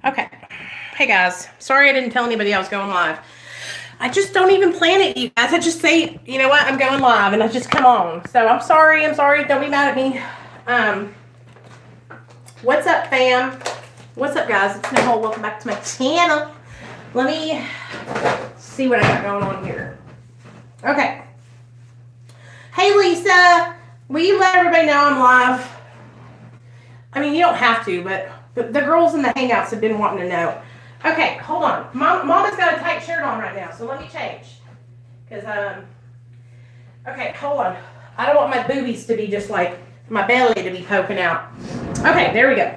Okay. Hey guys, sorry I didn't tell anybody I was going live. I just don't even plan it, you guys. I just say, you know what, I'm going live, and I just come on. So I'm sorry. Don't be mad at me. What's up, fam? What's up, guys? It's Nicole. Welcome back to my channel. Let me see what I got going on here. Okay. Hey, Lisa. Will you let everybody know I'm live? I mean, you don't have to, but the girls in the Hangouts have been wanting to know. Okay, hold on. Mama's got a tight shirt on right now, so let me change. Because, okay, hold on. I don't want my boobies to be just like, my belly to be poking out. Okay, there we go.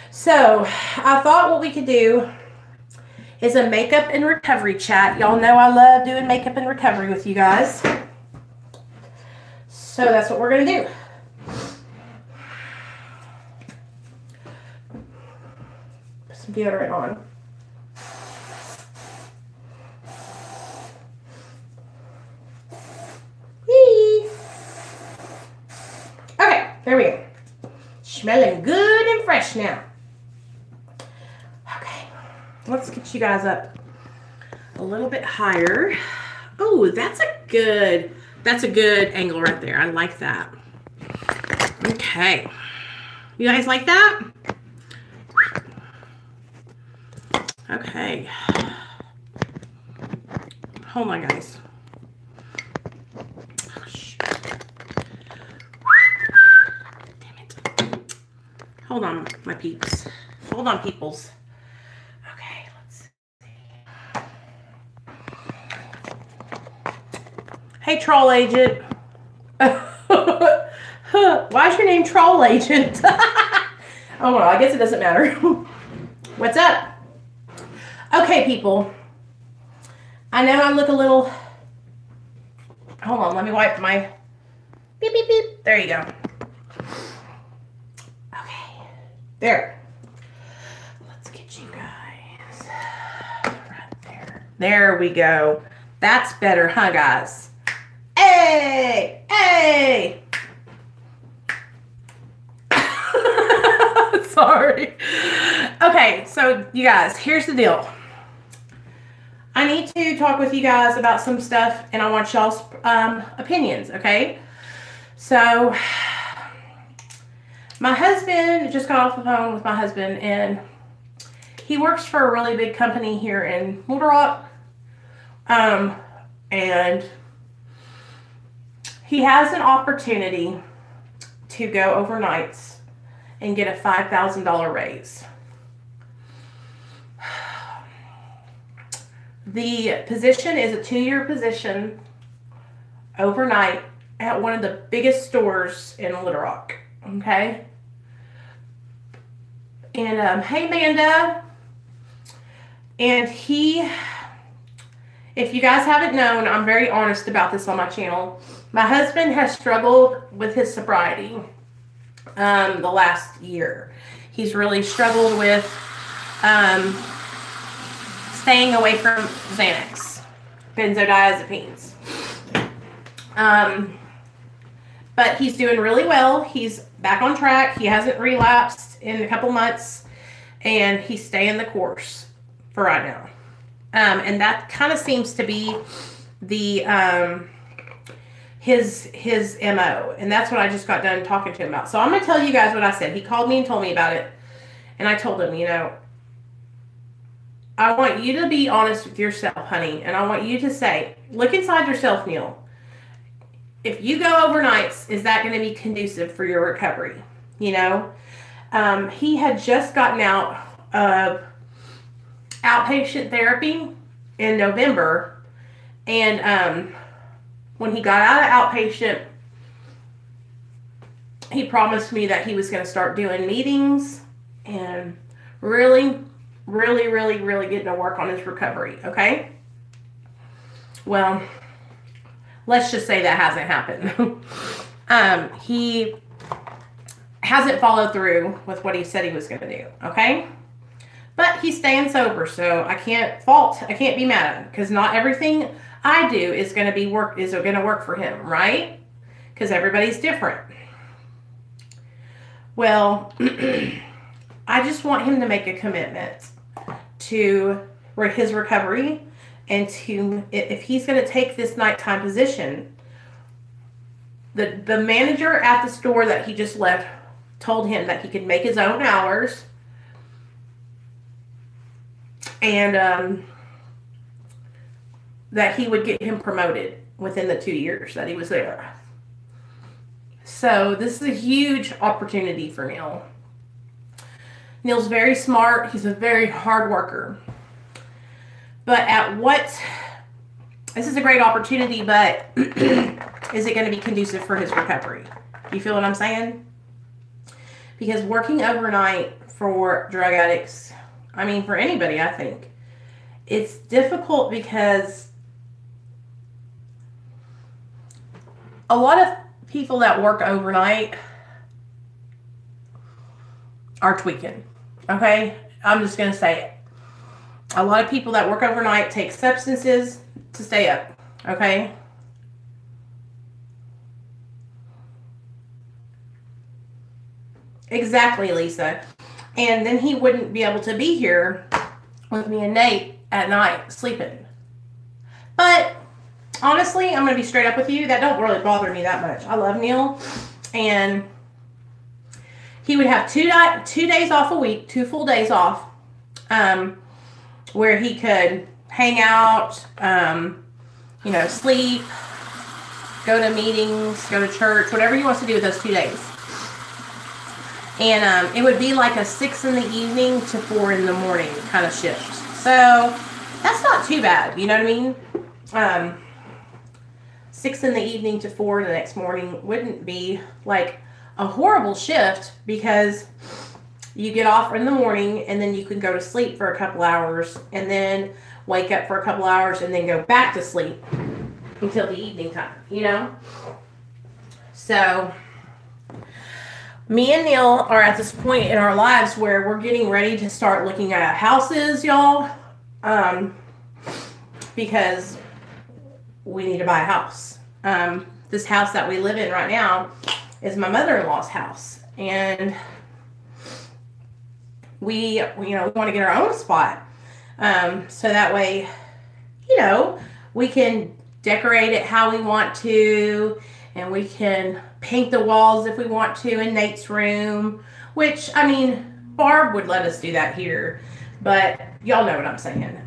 So, I thought what we could do is a makeup and recovery chat. Y'all know I love doing makeup and recovery with you guys. So, that's what we're going to do. Deodorant on. Whee! Okay, there we go. Smelling good and fresh now. Okay, let's get you guys up a little bit higher. Oh, that's a good angle right there. I like that. Okay, you guys like that? Okay. Hold on, guys. Oh, shit. Damn it. Hold on, my peeps. Hold on, peoples. Okay, let's see. Hey, Troll Agent. Why is your name Troll Agent? Oh, well, I guess it doesn't matter. What's up? Okay, people. I know I look a little... Hold on, let me wipe my... Beep, beep, beep. There you go. Okay. There. Let's get you guys right there. There we go. That's better, huh, guys? Hey! Hey! Sorry. Okay, so you guys, here's the deal. I need to talk with you guys about some stuff, and I want y'all's opinions, okay? So, my husband, just got off the phone with my husband, and he works for a really big company here in Little Rock, and he has an opportunity to go overnights and get a $5,000 raise. The position is a 2-year position overnight at one of the biggest stores in Little Rock. Okay? And, hey, Amanda. And if you guys haven't known, I'm very honest about this on my channel. My husband has struggled with his sobriety the last year. He's really struggled with staying away from Xanax, benzodiazepines. But he's doing really well. He's back on track. He hasn't relapsed in a couple months, and he's staying the course for right now. And that kind of seems to be the his MO, and that's what I just got done talking to him about. So I'm going to tell you guys what I said. He called me and told me about it, and I told him, you know, I want you to be honest with yourself, honey, and I want you to say, look inside yourself, Neil. If you go overnights, is that going to be conducive for your recovery? You know, he had just gotten out of outpatient therapy in November, and when he got out of outpatient, he promised me that he was going to start doing meetings and really getting to work on his recovery, okay? Well, let's just say that hasn't happened. He hasn't followed through with what he said he was going to do, okay? But he's staying sober, so I can't be mad at him, because not everything I do is going to work for him, right? Because everybody's different. Well, I just want him to make a commitment to his recovery, and to, if he's going to take this nighttime position, the manager at the store that he just left told him that he could make his own hours, and that he would get him promoted within the 2 years that he was there. So this is a huge opportunity for Neil. Neil's very smart. He's a very hard worker. But this is a great opportunity, but is it going to be conducive for his recovery? Do you feel what I'm saying? Because working overnight for drug addicts, I mean, for anybody, I think, it's difficult because a lot of people that work overnight are tweaking. Okay? I'm just going to say it. A lot of people that work overnight take substances to stay up. Okay? Exactly, Lisa. And then he wouldn't be able to be here with me and Nate at night sleeping. But honestly, I'm going to be straight up with you. That don't really bother me that much. I love Neil. And he would have 2 days off a week, 2 full days off, where he could hang out, you know, sleep, go to meetings, go to church, whatever he wants to do with those 2 days. And it would be like a 6 in the evening to 4 in the morning kind of shift. So that's not too bad. You know what I mean? 6 in the evening to 4 the next morning wouldn't be like a horrible shift, because you get off in the morning and then you can go to sleep for a couple hours and then wake up for a couple hours and then go back to sleep until the evening time, you know? So me and Neil are at this point in our lives where we're getting ready to start looking at houses, y'all, because we need to buy a house. This house that we live in right now is my mother-in-law's house, and we want to get our own spot, so that way, you know, we can decorate it how we want to, and we can paint the walls if we want to in Nate's room, which, I mean, Barb would let us do that here, but y'all know what I'm saying.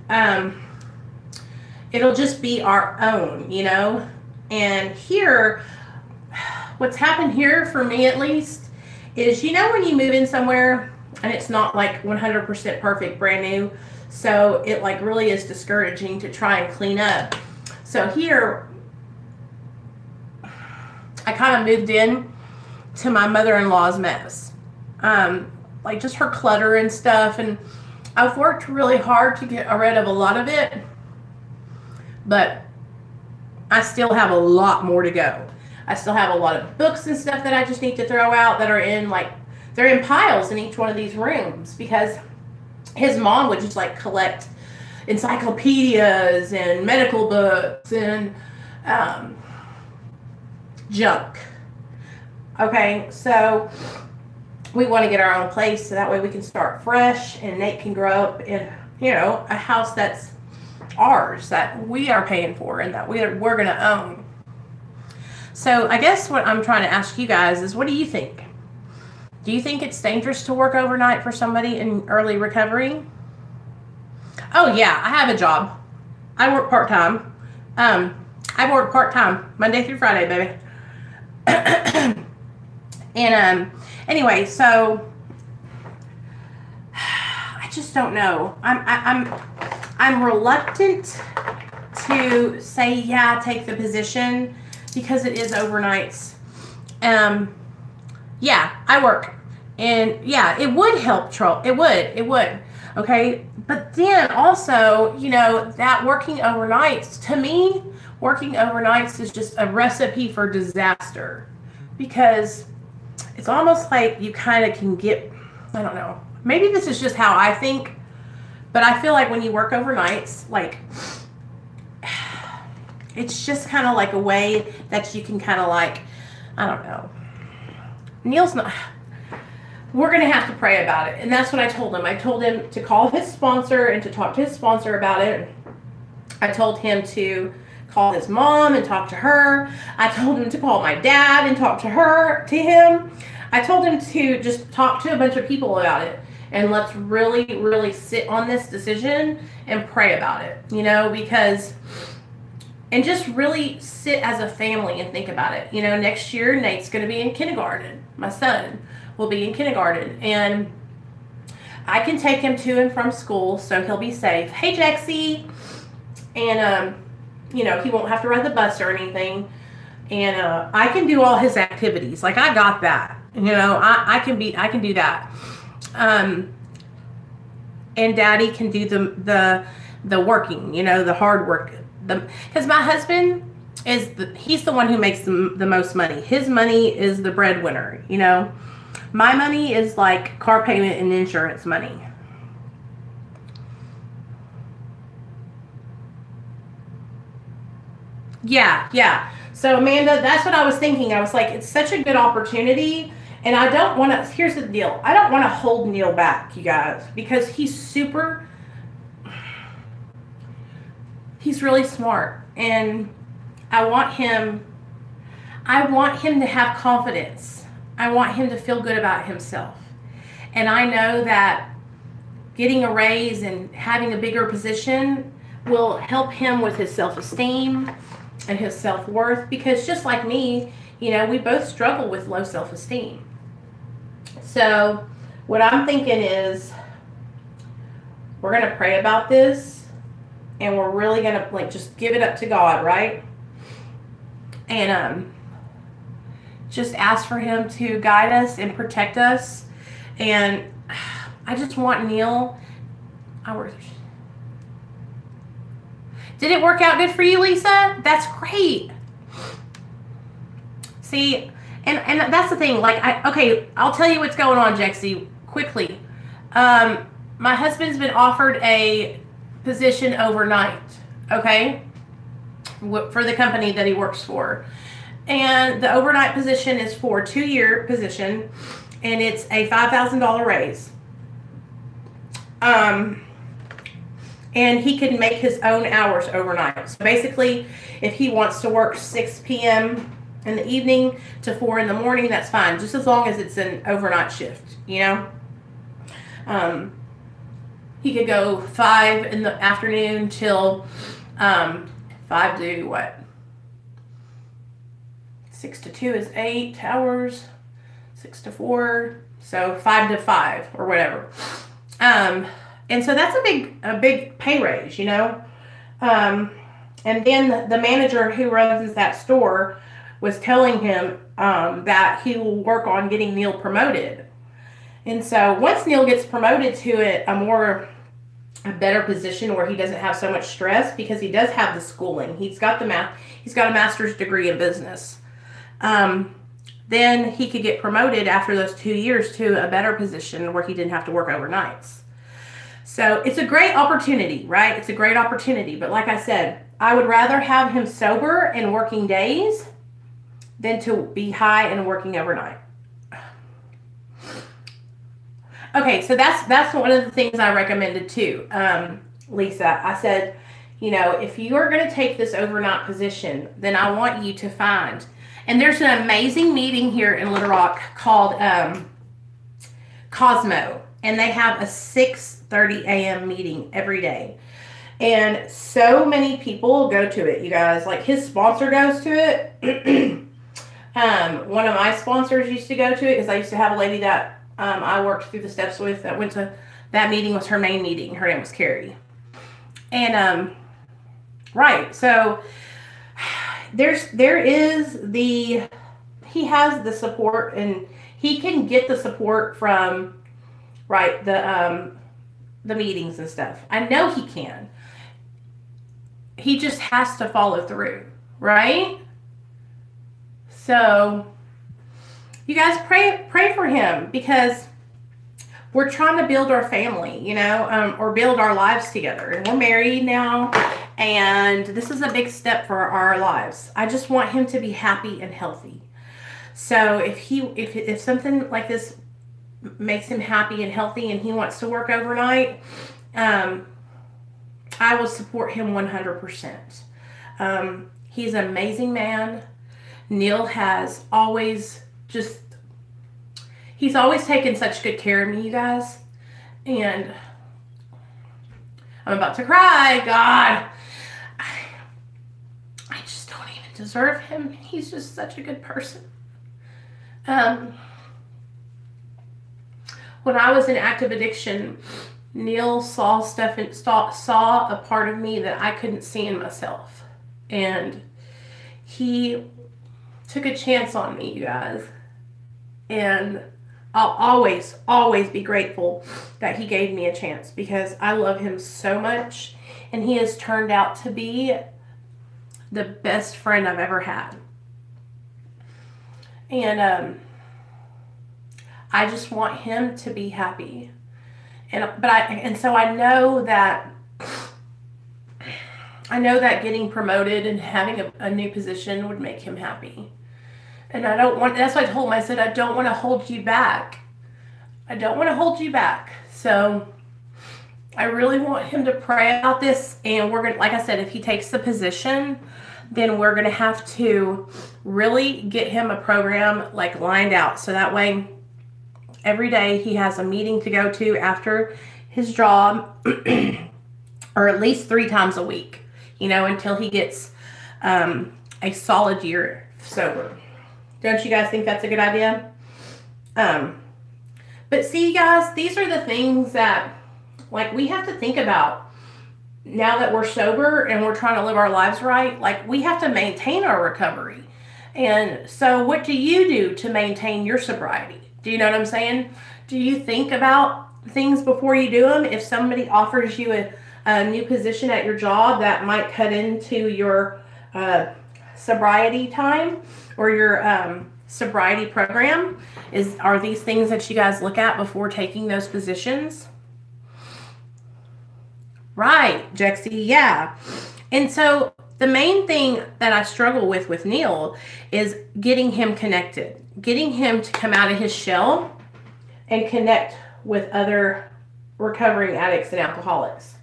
It'll just be our own, you know. And here, what's happened here for me at least is, you know, when you move in somewhere and it's not like 100% perfect, brand new, so it like really is discouraging to try and clean up. So here, I kind of moved in to my mother-in-law's mess, like just her clutter and stuff, and I've worked really hard to get rid of a lot of it, but I still have a lot more to go. I still have a lot of books and stuff that I just need to throw out that are in, like, they're in piles in each one of these rooms, because his mom would just like collect encyclopedias and medical books and junk. Okay, so we want to get our own place so that way we can start fresh and Nate can grow up in, you know, a house that's ours, that we are paying for and that we're going to own. So I guess what I'm trying to ask you guys is, what do you think? Do you think it's dangerous to work overnight for somebody in early recovery? Oh yeah, I have a job. I work part-time. I work part-time Monday through Friday, baby. And anyway, so I just don't know. I'm reluctant to say, yeah, take the position, because it is overnights. Yeah, I work, and yeah, it would help it would, okay? But then also, you know, that working overnights, to me, working overnights is just a recipe for disaster, because it's almost like you kind of can get, I don't know, maybe this is just how I think, but I feel like when you work overnights, like, it's just kind of like a way that you can kind of like, I don't know. Neil's not, we're going to have to pray about it. And that's what I told him. I told him to call his sponsor and to talk to his sponsor about it. I told him to call his mom and talk to her. I told him to call my dad and talk to him. I told him to just talk to a bunch of people about it. And let's really, really sit on this decision and pray about it, you know, because, and just really sit as a family and think about it. You know, next year, Nate's going to be in kindergarten. My son will be in kindergarten. And I can take him to and from school, so he'll be safe. Hey, Jaxie. And, you know, he won't have to ride the bus or anything. And I can do all his activities. Like, I got that. You know, I can do that. And Daddy can do the working, you know, the hard work. Because my husband he's the one who makes the most money. His money is the breadwinner, you know. My money is like car payment and insurance money. Yeah. So Amanda, that's what I was thinking. I was like, it's such a good opportunity. And I don't want to, here's the deal. I don't want to hold Neil back, you guys, because he's really smart. And I want him to have confidence. I want him to feel good about himself. And I know that getting a raise and having a bigger position will help him with his self-esteem and his self-worth, because just like me, you know, we both struggle with low self-esteem. So what I'm thinking is we're going to pray about this, and we're really going to like just give it up to God, right? And just ask for him to guide us and protect us. And I just want Neil. Did it work out good for you, Lisa? That's great. See, and that's the thing. Like, okay, I'll tell you what's going on, Jexie, quickly. My husband's been offered a position overnight, okay, for the company that he works for. And the overnight position is for a 2-year position, and it's a $5,000 raise. And he can make his own hours overnight. So basically, if he wants to work 6 p.m. in the evening to 4 in the morning, that's fine, just as long as it's an overnight shift, you know. He could go 5 in the afternoon till 5 to what? 6 to 2 is 8 hours. 6 to 4, so 5 to 5 or whatever. And so that's a big pay raise, you know. And then the manager who runs that store was telling him that he will work on getting Neil promoted. And so once Neil gets promoted to a better position where he doesn't have so much stress, because he does have the schooling. He's got a master's degree in business. Then he could get promoted after those 2 years to a better position where he didn't have to work overnights. So it's a great opportunity, right? It's a great opportunity. But like I said, I would rather have him sober and working days than to be high and working overnight. Okay, so that's one of the things I recommended too, Lisa. I said, you know, if you are going to take this overnight position, then I want you to find, and there's an amazing meeting here in Little Rock called Cosmo, and they have a 6:30 a.m. meeting every day. And so many people go to it, you guys. Like, his sponsor goes to it. One of my sponsors used to go to it, because I used to have a lady that I worked through the steps with that went to that meeting. Was her main meeting. Her name was Carrie. And right, so he has the support, and he can get the support from the meetings and stuff. I know he can. He just has to follow through, right? So you guys pray for him, because we're trying to build our family, you know, or build our lives together. And we're married now, and this is a big step for our lives. I just want him to be happy and healthy. So if something like this makes him happy and healthy and he wants to work overnight, I will support him 100%. He's an amazing man. Neil has always he's always taken such good care of me, you guys. And I'm about to cry. God, I just don't even deserve him. He's just such a good person. When I was in active addiction, Neil saw stuff and saw a part of me that I couldn't see in myself. And he took a chance on me, you guys. And I'll always, always be grateful that he gave me a chance, because I love him so much. And he has turned out to be the best friend I've ever had. And I just want him to be happy. And so I know that getting promoted and having a new position would make him happy. And I don't want, that's why I told him, I said, I don't want to hold you back. I don't want to hold you back. So I really want him to pray about this. And we're going to, like I said, if he takes the position, then we're going to have to really get him a program like lined out. So that way every day he has a meeting to go to after his job, or at least 3 times a week, you know, until he gets a solid year sober. Don't you guys think that's a good idea? But see, guys, these are the things that, like, we have to think about now that we're sober and we're trying to live our lives right. Like, we have to maintain our recovery. And so what do you do to maintain your sobriety? Do you know what I'm saying? Do you think about things before you do them? If somebody offers you a new position at your job that might cut into your sobriety time or your sobriety program, are these things that you guys look at before taking those positions? Right, Jexie, yeah. And so the main thing that I struggle with Neil is getting him connected. Getting him to come out of his shell and connect with other recovering addicts and alcoholics.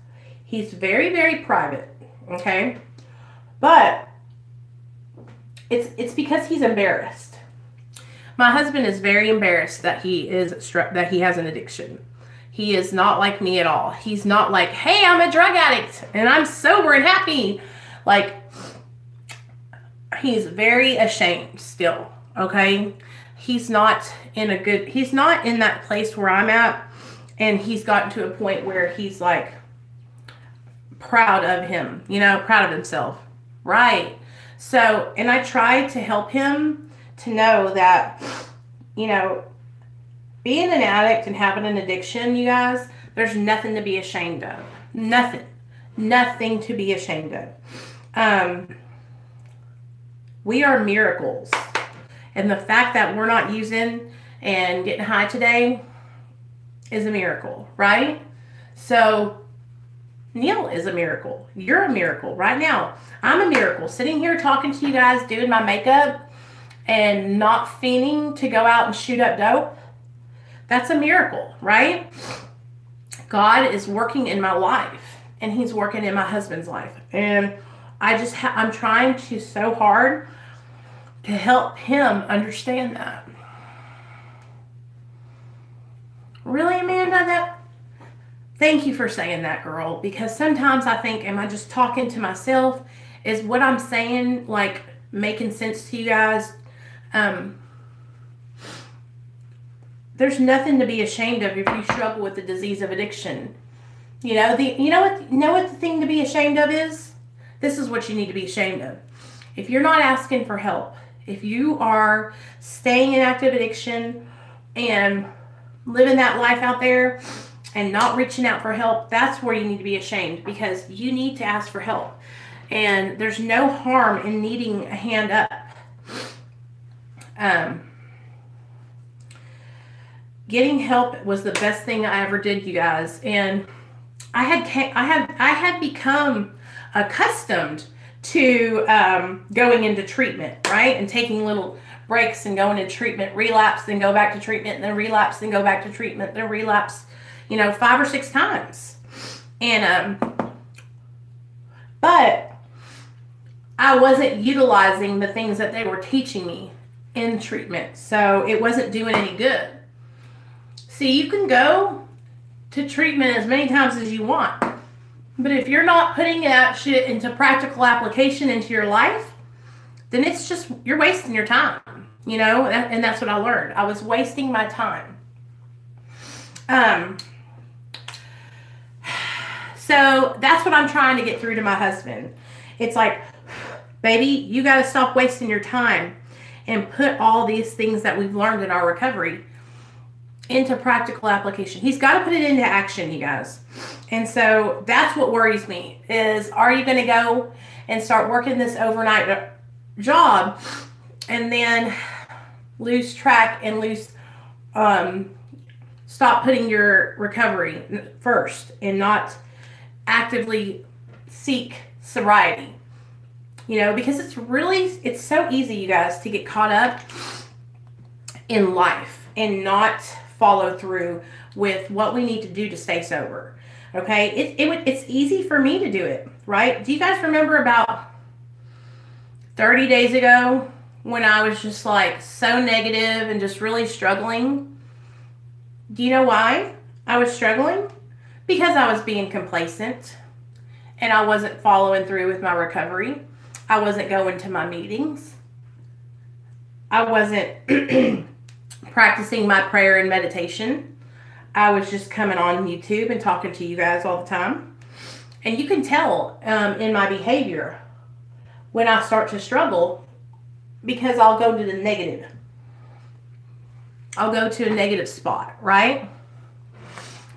He's very, very private, okay? But it's because he's embarrassed. My husband is very embarrassed that he has an addiction. He is not like me at all. He's not like, hey, I'm a drug addict and I'm sober and happy. Like, he's very ashamed still, okay? He's not in that place where I'm at, and he's gotten to a point where he's like proud of him, you know, proud of himself, right? So, and I try to help him to know that, you know, being an addict and having an addiction, you guys, there's nothing to be ashamed of. Nothing to be ashamed of. We are miracles. And the fact that we're not using and getting high today is a miracle, right? So Neil is a miracle. You're a miracle right now. I'm a miracle. Sitting here talking to you guys, doing my makeup and not fiending to go out and shoot up dope. That's a miracle, right? God is working in my life, and he's working in my husband's life. And I'm trying to so hard to help him understand that. Really, Amanda? Thank you for saying that, girl, because sometimes I think, am I just talking to myself? Is what I'm saying, like, making sense to you guys? There's nothing to be ashamed of if you struggle with the disease of addiction. You know what the thing to be ashamed of is? This is what you need to be ashamed of. If you're not asking for help, if you are staying in active addiction and living that life out there and not reaching out for help, that's where you need to be ashamed, because you need to ask for help. And there's no harm in needing a hand up. Getting help was the best thing I ever did, you guys. And I had become accustomed to going into treatment, right? And taking little breaks and going into treatment, relapse, then go back to treatment, then relapse, then go back to treatment, then relapse, you know, 5 or 6 times. And, but I wasn't utilizing the things that they were teaching me in treatment. So it wasn't doing any good. See, you can go to treatment as many times as you want. But if you're not putting that shit into practical application into your life, then it's just, you're wasting your time, you know? And that's what I learned. I was wasting my time. So that's what I'm trying to get through to my husband. It's like, baby, you got to stop wasting your time and put all these things that we've learned in our recovery into practical application. He's got to put it into action, you guys. And so that's what worries me is, are you going to go and start working this overnight job and then lose track and stop putting your recovery first and not actively seek sobriety? You know, because it's so easy, you guys, to get caught up in life and not follow through with what we need to do to stay sober. Okay, it's easy for me to do it, right? Do you guys remember about 30 days ago when I was just like so negative and just really struggling? Do you know why I was struggling? Because I was being complacent and I wasn't following through with my recovery. I wasn't going to my meetings. I wasn't practicing my prayer and meditation. I was just coming on YouTube and talking to you guys all the time. And you can tell in my behavior when I start to struggle, because I'll go to the negative. I'll go to a negative spot, right?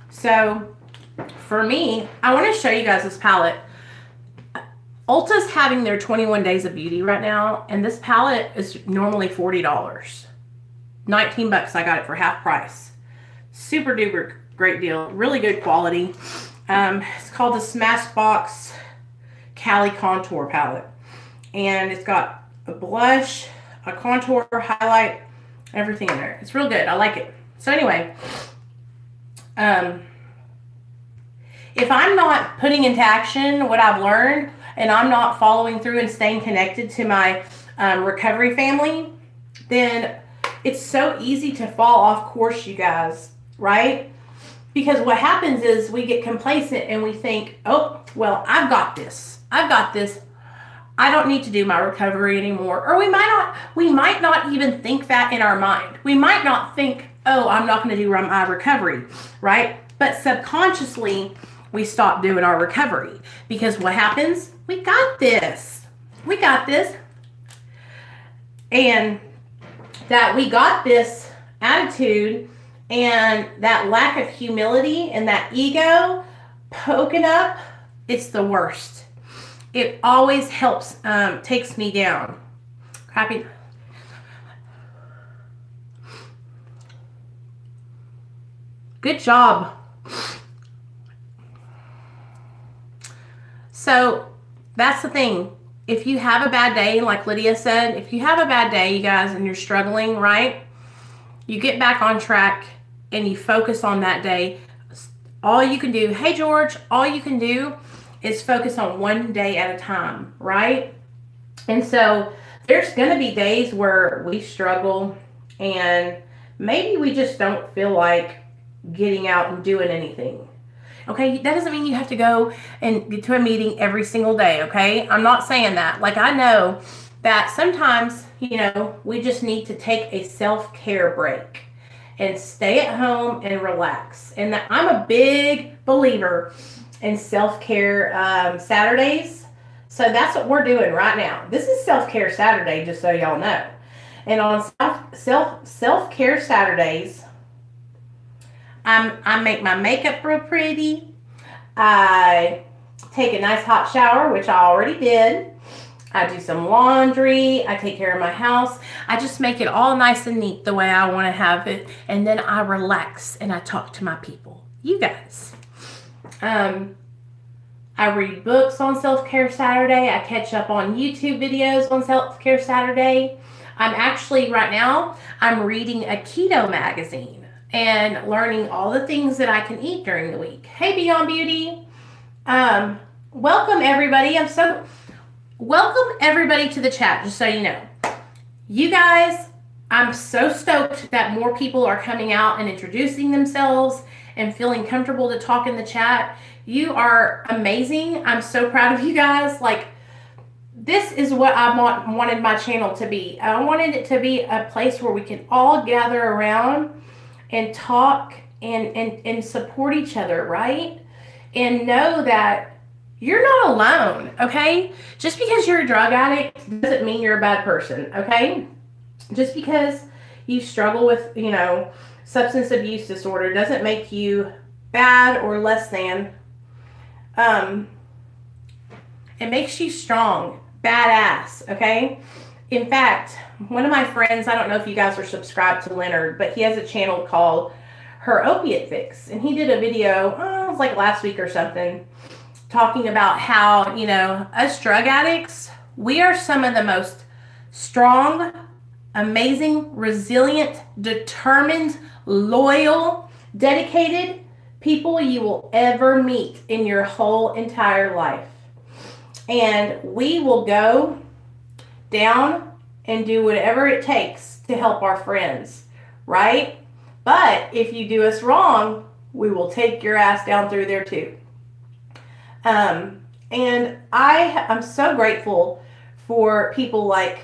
So for me, I want to show you guys this palette. Ulta's having their 21 days of beauty right now, and this palette is normally $40. 19 bucks, I got it for half price. Super duper great deal, really good quality. It's called the Smashbox Cali Contour Palette, and it's got a blush, a contour, highlight, everything in there. It's real good. I like it. So anyway, if I'm not putting into action what I've learned, and I'm not following through and staying connected to my recovery family, then it's so easy to fall off course, you guys, right? Because what happens is we get complacent and we think, oh, well, I've got this. I've got this. I don't need to do my recovery anymore. Or we might not even think that in our mind. We might not think, oh, I'm not going to do my recovery, right? But subconsciously, we stop doing our recovery. Because what happens? We got this. We got this. And that we got this attitude and that lack of humility and that ego poking up, it's the worst. It always helps, takes me down. Crappy. Good job. So that's the thing. If you have a bad day, like Lydia said, if you have a bad day, you guys, and you're struggling, right? You get back on track and you focus on that day. All you can do, hey George, all you can do is focus on one day at a time, right? And so there's going to be days where we struggle and maybe we just don't feel like getting out and doing anything. Okay, that doesn't mean you have to go and get to a meeting every single day, okay? I'm not saying that. Like, I know that sometimes, you know, we just need to take a self-care break and stay at home and relax. And that I'm a big believer in self-care Saturdays. So that's what we're doing right now. This is self-care Saturday, just so y'all know. And on self-care Saturdays, I make my makeup real pretty. I take a nice hot shower, which I already did. I do some laundry. I take care of my house. I just make it all nice and neat the way I want to have it. And then I relax and I talk to my people. You guys. I read books on Self-Care Saturday. I catch up on YouTube videos on Self-Care Saturday. I'm actually, right now, I'm reading a keto magazine and learning all the things that I can eat during the week. Hey, Beyond Beauty. Welcome, everybody. Welcome, everybody, to the chat, just so you know. You guys, I'm so stoked that more people are coming out and introducing themselves and feeling comfortable to talk in the chat. You are amazing. I'm so proud of you guys. Like, this is what I wanted my channel to be. I wanted it to be a place where we can all gather around and talk and support each other, right? And know that you're not alone, okay? Just because you're a drug addict doesn't mean you're a bad person, okay? Just because you struggle with, you know, substance abuse disorder doesn't make you bad or less than. It makes you strong, badass, okay? In fact, one of my friends, I don't know if you guys are subscribed to Leonard, but he has a channel called Her Opiate Fix. And he did a video, it was like last week or something, talking about how, you know, us drug addicts, we are some of the most strong, amazing, resilient, determined, loyal, dedicated people you will ever meet in your whole entire life. And we will go down and do whatever it takes to help our friends, right? But if you do us wrong, we will take your ass down through there too. And I'm so grateful for people like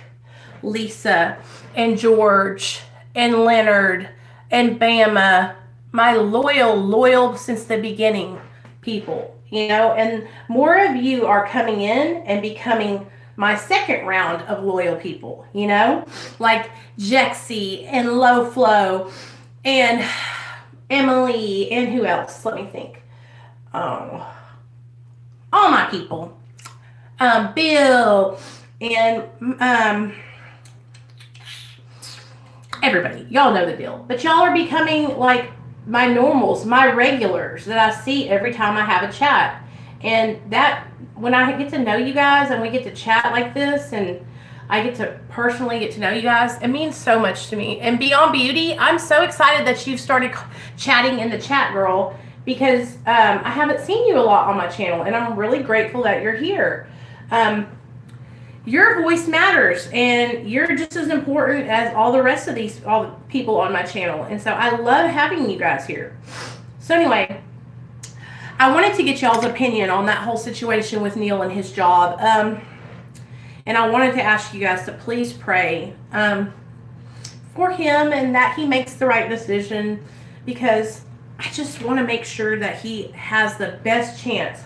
Lisa and George and Leonard and Bama, my loyal since the beginning people, you know, and more of you are coming in and becoming my second round of loyal people, you know, like Jexy and Low Flow and Emily and who else? Let me think. Oh, all my people. Bill and everybody. Y'all know the deal. But y'all are becoming like my normals, my regulars that I see every time I have a chat. And that, when I get to know you guys and we get to chat like this and I get to personally get to know you guys, it means so much to me. And Beyond Beauty, I'm so excited that you've started chatting in the chat, girl, because I haven't seen you a lot on my channel, and I'm really grateful that you're here. Your voice matters, and you're just as important as all the rest of all the people on my channel. And so I love having you guys here. So anyway, I wanted to get y'all's opinion on that whole situation with Neil and his job. And I wanted to ask you guys to please pray for him and that he makes the right decision, because I just want to make sure that he has the best chance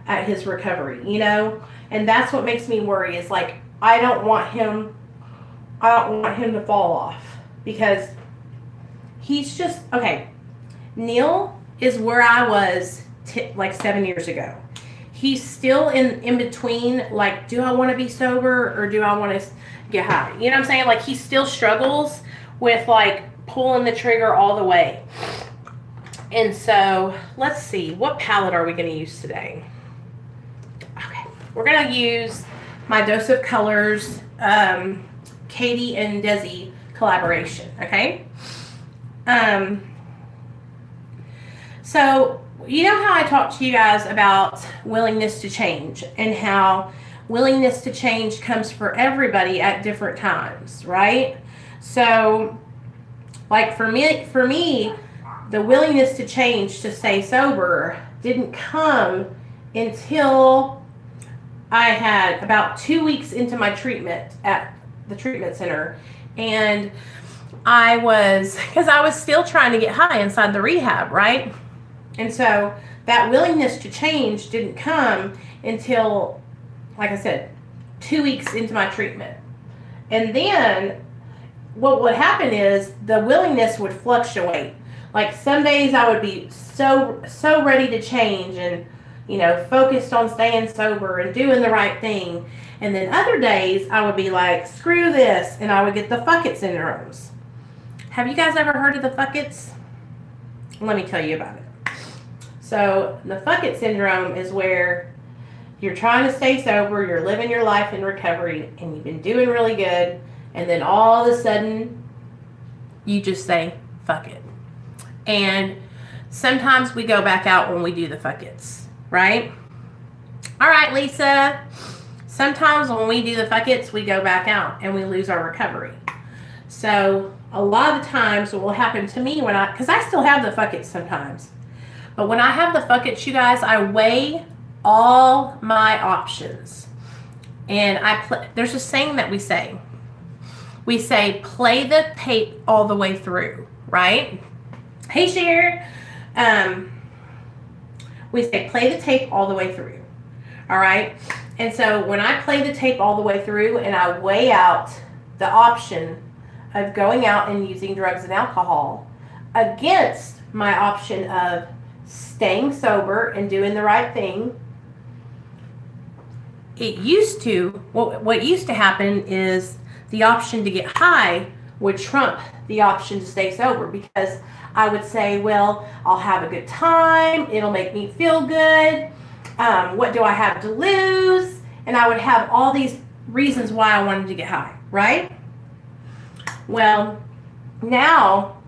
at his recovery, you know? And that's what makes me worry, is like, I don't want him to fall off, because he's just, okay, Neil is where I was like 7 years ago. He's still in between, like, do I want to be sober or do I want to get high? You know what I'm saying? Like, he still struggles with, like, pulling the trigger all the way. And so, let's see. What palette are we going to use today? Okay. We're going to use my Dose of Colors, Katie and Desi collaboration, okay? So, you know how I talked to you guys about willingness to change, and how willingness to change comes for everybody at different times, right? So, like for me, the willingness to change, to stay sober, didn't come until I had about 2 weeks into my treatment at the treatment center. And because I was still trying to get high inside the rehab, right? And so that willingness to change didn't come until, like I said, 2 weeks into my treatment. And then what would happen is the willingness would fluctuate. Like, some days I would be so ready to change and, you know, focused on staying sober and doing the right thing. And then other days I would be like, screw this, and I would get the fuck it syndromes. Have you guys ever heard of the fuck it's? Let me tell you about it. So the fuck it syndrome is where you're trying to stay sober, you're living your life in recovery, and you've been doing really good, And then all of a sudden, you just say, fuck it. And sometimes we go back out when we do the fuck it's, right? All right, Lisa. Sometimes when we do the fuck it's, we go back out and we lose our recovery. So a lot of the times what will happen to me because I still have the fuck it's sometimes. But when I have the fuck it's, you guys, I weigh all my options. And there's a saying that we say. We say, play the tape all the way through, right? Hey, Sharon. We say, play the tape all the way through. All right? And so when I play the tape all the way through and I weigh out the option of going out and using drugs and alcohol against my option of staying sober and doing the right thing, what used to happen is the option to get high would trump the option to stay sober, because I would say, well, I'll have a good time. It'll make me feel good. What do I have to lose? And I would have all these reasons why I wanted to get high, right? Well, now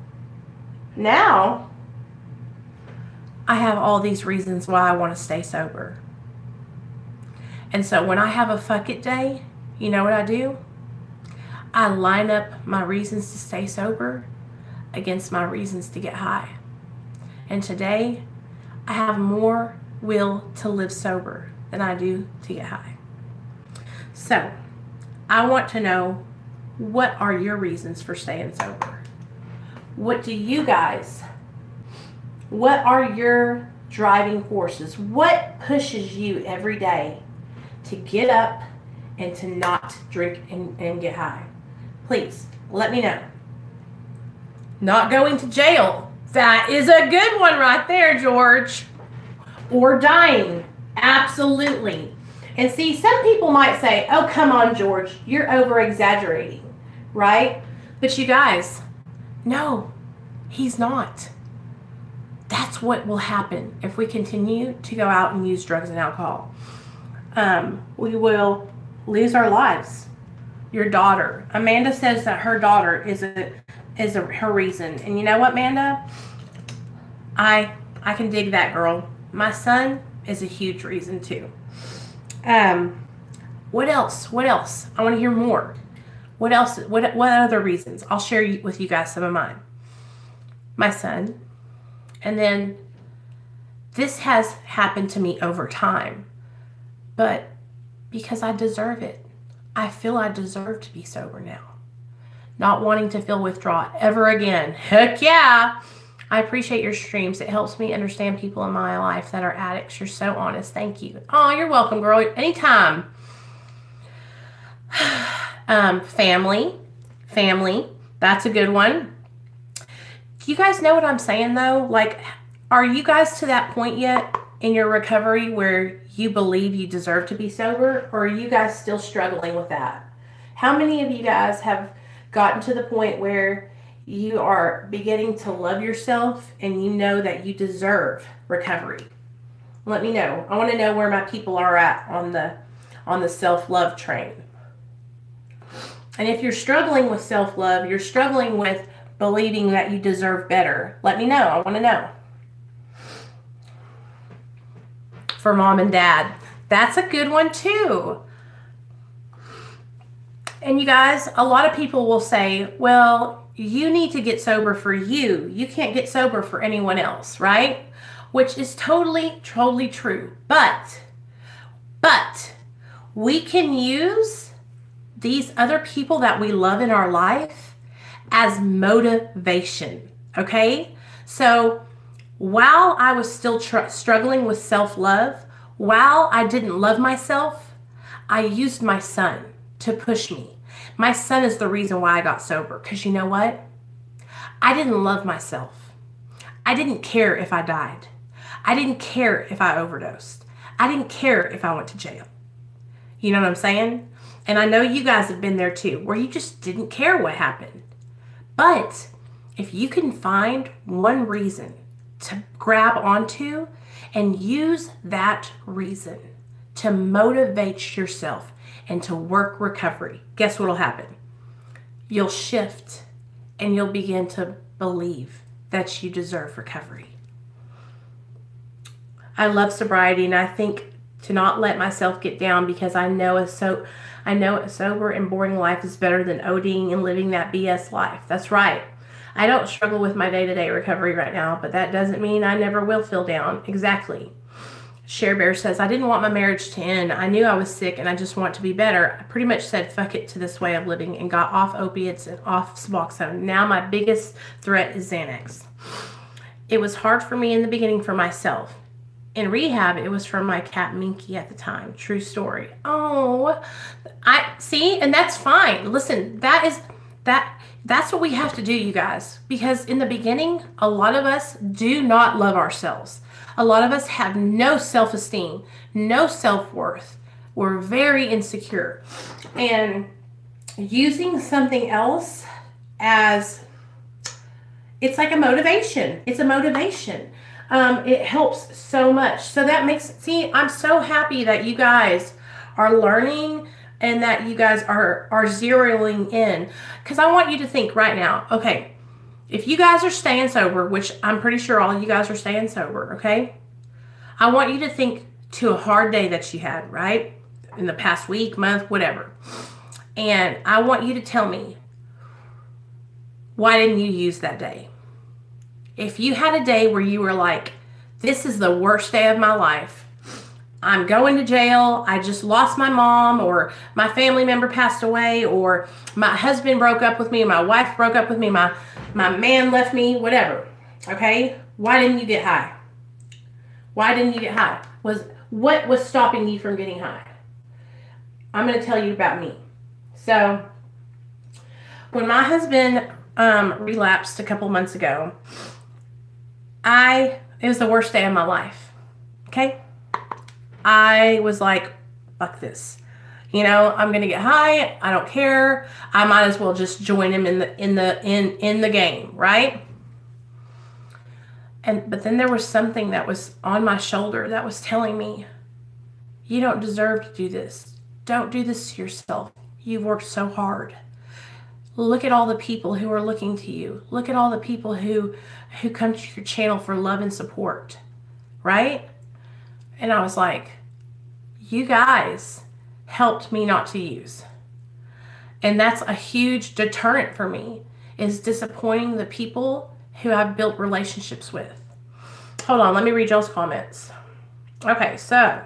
I have all these reasons why I want to stay sober. And so when I have a fuck it day, you know what I do? I line up my reasons to stay sober against my reasons to get high. And today, I have more will to live sober than I do to get high. So, I want to know, what are your reasons for staying sober? What are your driving forces? What pushes you every day to get up and to not drink and get high? Please, let me know. Not going to jail. That is a good one right there, George. Or dying. Absolutely. And see, some people might say, oh, come on, George, you're over-exaggerating, right? But you guys, no, he's not. That's what will happen if we continue to go out and use drugs and alcohol. We will lose our lives. Your daughter. Amanda says that her daughter is her reason. And you know what, Amanda? I can dig that, girl. My son is a huge reason too. What else? I want to hear more. What else? What other reasons? I'll share with you guys some of mine. My son. And then this has happened to me over time. But because I deserve it. I feel I deserve to be sober now. Not wanting to feel withdrawal ever again. Heck yeah! I appreciate your streams. It helps me understand people in my life that are addicts. You're so honest. Thank you. Oh, you're welcome, girl. Anytime. Family. That's a good one. Do you guys know what I'm saying, though? Like, are you guys to that point yet in your recovery where you believe you deserve to be sober? Or are you guys still struggling with that? How many of you guys have gotten to the point where you are beginning to love yourself and you know that you deserve recovery? Let me know. I want to know where my people are at on the self-love train. And if you're struggling with self-love, you're struggling with believing that you deserve better, let me know. I want to know. For mom and dad. That's a good one too. And you guys, a lot of people will say, well, you need to get sober for you. You can't get sober for anyone else, right? Which is totally true. But we can use these other people that we love in our life as motivation, okay? So while I was still struggling with self-love, while I didn't love myself, I used my son to push me. My son is the reason why I got sober. Because you know what? I didn't love myself. I didn't care if I died. I didn't care if I overdosed. I didn't care if I went to jail. You know what I'm saying? And I know you guys have been there too, where you just didn't care what happened. But if you can find one reason to grab onto and use that reason to motivate yourself and to work recovery, guess what will happen? you'll shift and you'll begin to believe that you deserve recovery. I love sobriety, and I think to not let myself get down, because I know a sober and boring life is better than ODing and living that BS life. That's right. I don't struggle with my day-to-day recovery right now, but that doesn't mean I never will feel down. Exactly. Share Bear says, I didn't want my marriage to end. I knew I was sick and I just want to be better. I pretty much said fuck it to this way of living and got off opiates and off Suboxone. Now my biggest threat is Xanax. It was hard for me in the beginning for myself. In rehab, it was from my cat Minky at the time. True story. Oh, I see, and that's fine. Listen, that's what we have to do, you guys, because in the beginning, a lot of us do not love ourselves. A lot of us have no self-esteem, no self-worth. We're very insecure. And using something else as, it's like a motivation. It's a motivation. It helps so much. So that makes, see, I'm so happy that you guys are learning and that you guys are zeroing in. Because I want you to think right now, okay, if you guys are staying sober, which I'm pretty sure all you guys are staying sober, okay? I want you to think to a hard day that you had, right? In the past week, month, whatever. And I want you to tell me, why didn't you use that day? If you had a day where you were like, this is the worst day of my life, I'm going to jail, I just lost my mom, or my family member passed away, or my husband broke up with me, my wife broke up with me, my man left me, whatever, okay? Why didn't you get high? Why didn't you get high? What was stopping you from getting high? I'm going to tell you about me. So, when my husband relapsed a couple months ago, it was the worst day of my life, okay? I was like, fuck this. You know, I'm going to get high. I don't care. I might as well just join him in the game, right? But then there was something that was on my shoulder that was telling me, you don't deserve to do this. Don't do this to yourself. You've worked so hard. Look at all the people who are looking to you. Look at all the people who come to your channel for love and support, right? And I was like, you guys helped me not to use. And that's a huge deterrent for me, is disappointing the people who I've built relationships with. Hold on, let me read y'all's comments. Okay, so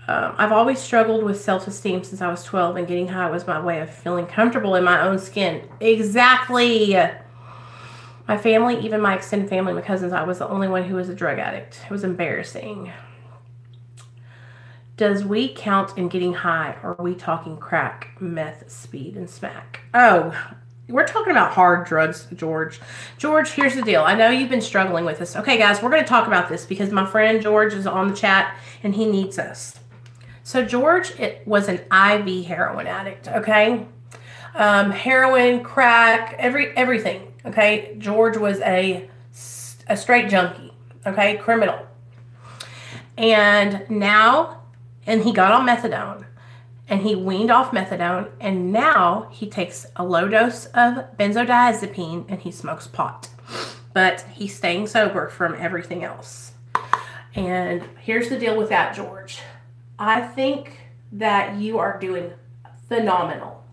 I've always struggled with self-esteem since I was 12, and getting high was my way of feeling comfortable in my own skin. Exactly. My family, even my extended family, my cousins, I was the only one who was a drug addict. It was embarrassing. Does we count in getting high, or are we talking crack, meth, speed, and smack? Oh, we're talking about hard drugs, George. George, here's the deal. I know you've been struggling with this. Okay, guys, we're going to talk about this because my friend George is on the chat and he needs us. So George, it was an IV heroin addict, okay? Heroin, crack, everything, okay? George was a straight junkie, okay? Criminal. And he got on methadone, and he weaned off methadone, and now he takes a low dose of benzodiazepine and he smokes pot. But he's staying sober from everything else. And here's the deal with that, George. I think that you are doing phenomenal.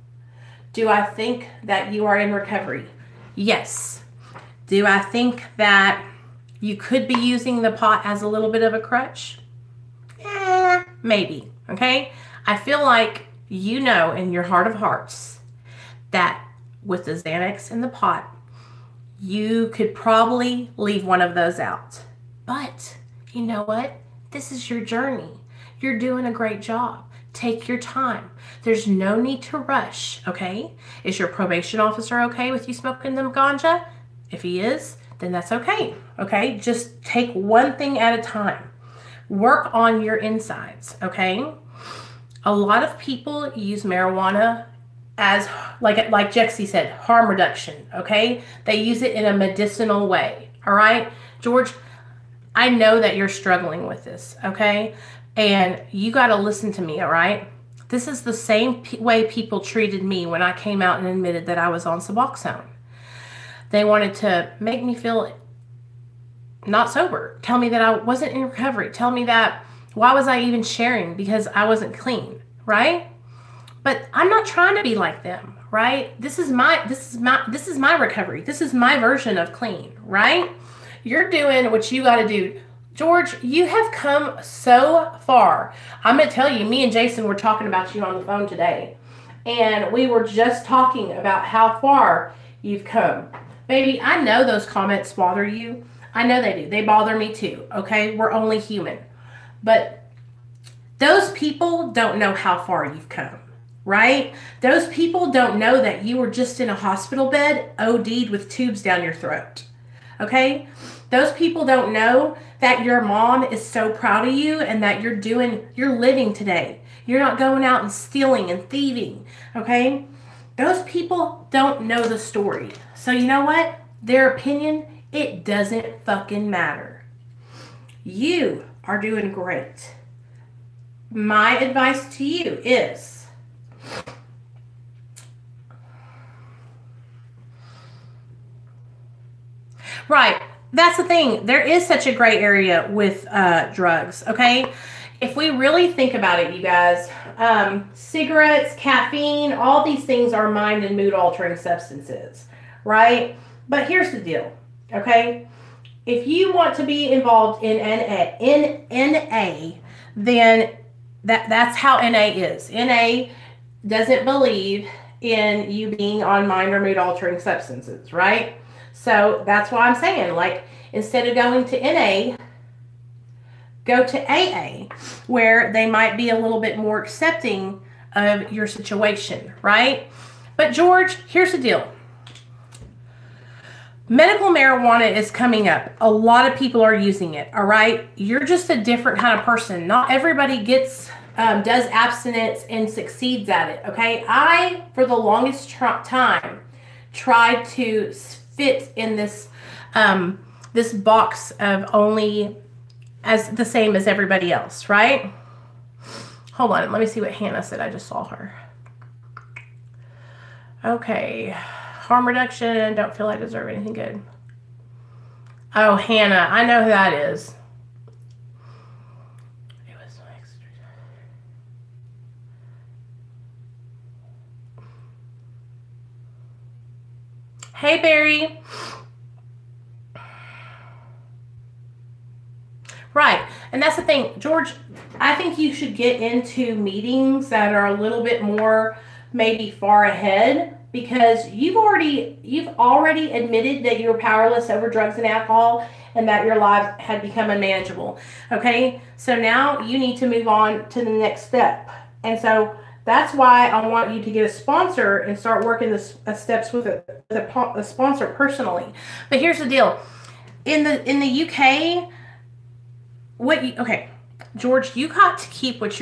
Do I think that you are in recovery? Yes. Do I think that you could be using the pot as a little bit of a crutch? Maybe, okay? I feel like you know in your heart of hearts that with the Xanax and the pot, you could probably leave one of those out. But you know what? This is your journey. You're doing a great job. Take your time. There's no need to rush, okay? Is your probation officer okay with you smoking them ganja? If he is, then that's okay, okay? Just take one thing at a time. Work on your insides, okay? A lot of people use marijuana as, like Jexy said, harm reduction, okay? They use it in a medicinal way, all right? George, I know that you're struggling with this, okay? And you got to listen to me, all right? This is the same way people treated me when I came out and admitted that I was on Suboxone. They wanted to make me feel not sober, tell me that I wasn't in recovery, tell me that why was I even sharing because I wasn't clean, right? But I'm not trying to be like them, right? This is my recovery. This is my version of clean, right? You're doing what you got to do. George, you have come so far. I'm going to tell you, me and Jason were talking about you on the phone today, and we were just talking about how far you've come. Baby, I know those comments bother you. I know they do. They bother me too, okay? We're only human. But those people don't know how far you've come, right? Those people don't know that you were just in a hospital bed, OD'd with tubes down your throat, okay? Those people don't know that your mom is so proud of you and that you're living today. You're not going out and stealing and thieving, okay? Those people don't know the story. So you know what? Their opinion, it doesn't fucking matter. You are doing great. My advice to you is right. That's the thing. There is such a gray area with drugs, okay? If we really think about it, you guys, cigarettes, caffeine, all these things are mind and mood altering substances, right? But here's the deal, okay? If you want to be involved in NA, then that's how NA is. NA doesn't believe in you being on mind or mood altering substances, right? So that's why I'm saying, like, instead of going to NA, go to AA, where they might be a little bit more accepting of your situation, right? But George, here's the deal. Medical marijuana is coming up. A lot of people are using it, all right? You're just a different kind of person. Not everybody does abstinence and succeeds at it, okay? I, for the longest time, tried to fit in this this box of only as the same as everybody else, right? Hold on, let me see what Hannah said. I just saw her. Okay, harm reduction, don't feel I deserve anything good. Oh, Hannah, I know who that is. It was so extra. Hey, Barry. Right. And that's the thing, George, I think you should get into meetings that are a little bit more maybe far ahead, because you've already admitted that you were powerless over drugs and alcohol and that your life had become unmanageable. Okay? So now you need to move on to the next step. And so that's why I want you to get a sponsor and start working the steps with a sponsor personally. But here's the deal. In the UK, okay, George, you got to keep what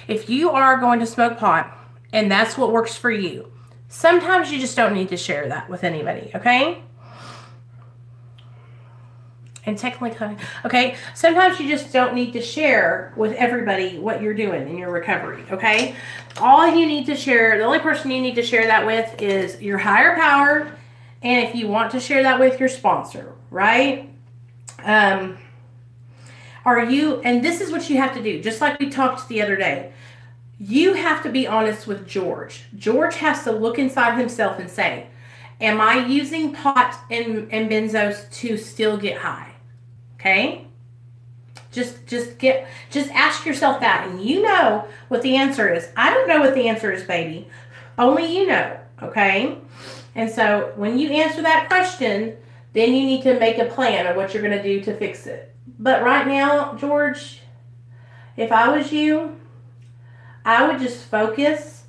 if you are going to smoke pot and that's what works for you, sometimes you just don't need to share that with anybody, okay? And technically, okay, sometimes you just don't need to share with everybody what you're doing in your recovery, okay? All you need to share, the only person you need to share that with is your higher power, and if you want to share that with your sponsor, right? And this is what you have to do, just like we talked the other day. You have to be honest with George. George has to look inside himself and say, am I using pot and benzos to still get high? Okay? Just ask yourself that, and you know what the answer is. I don't know what the answer is, baby. Only you know, okay? And so when you answer that question, then you need to make a plan of what you're going to do to fix it. But right now, George, if I was you, I would just focus.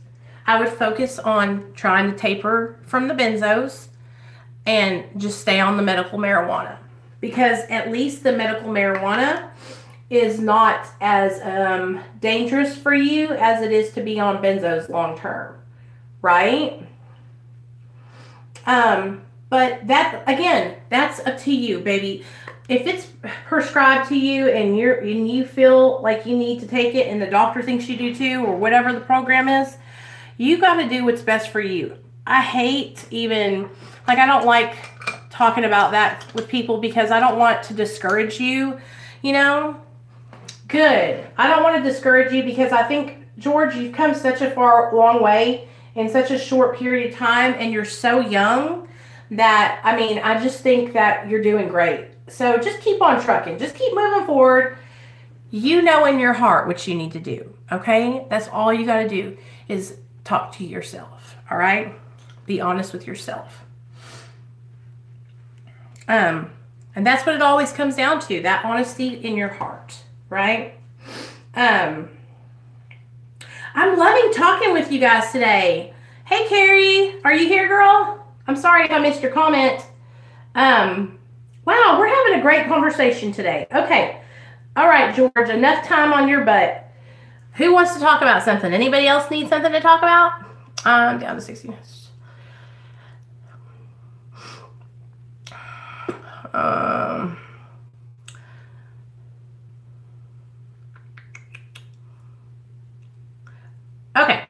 I would focus on trying to taper from the benzos and just stay on the medical marijuana. Because at least the medical marijuana is not as dangerous for you as it is to be on benzos long term, right? But that, again, that's up to you, baby. if it's prescribed to you and you feel like you need to take it and the doctor thinks you do too, or whatever the program is, you got to do what's best for you. I hate even, like, I don't like talking about that with people because I don't want to discourage you, you know? Good. I don't want to discourage you because I think, George, you've come such a long way in such a short period of time, and you're so young that, I mean, I just think that you're doing great. So just keep on trucking. Just keep moving forward. You know in your heart what you need to do, okay? That's all you got to do is talk to yourself, all right? Be honest with yourself. And that's what it always comes down to, that honesty in your heart, right? I'm loving talking with you guys today. Hey, Carrie, are you here, girl? I'm sorry if I missed your comment. Wow, we're having a great conversation today. Okay. All right, George, enough time on your butt. Who wants to talk about something? Anybody else need something to talk about? Down to 60 minutes. Okay.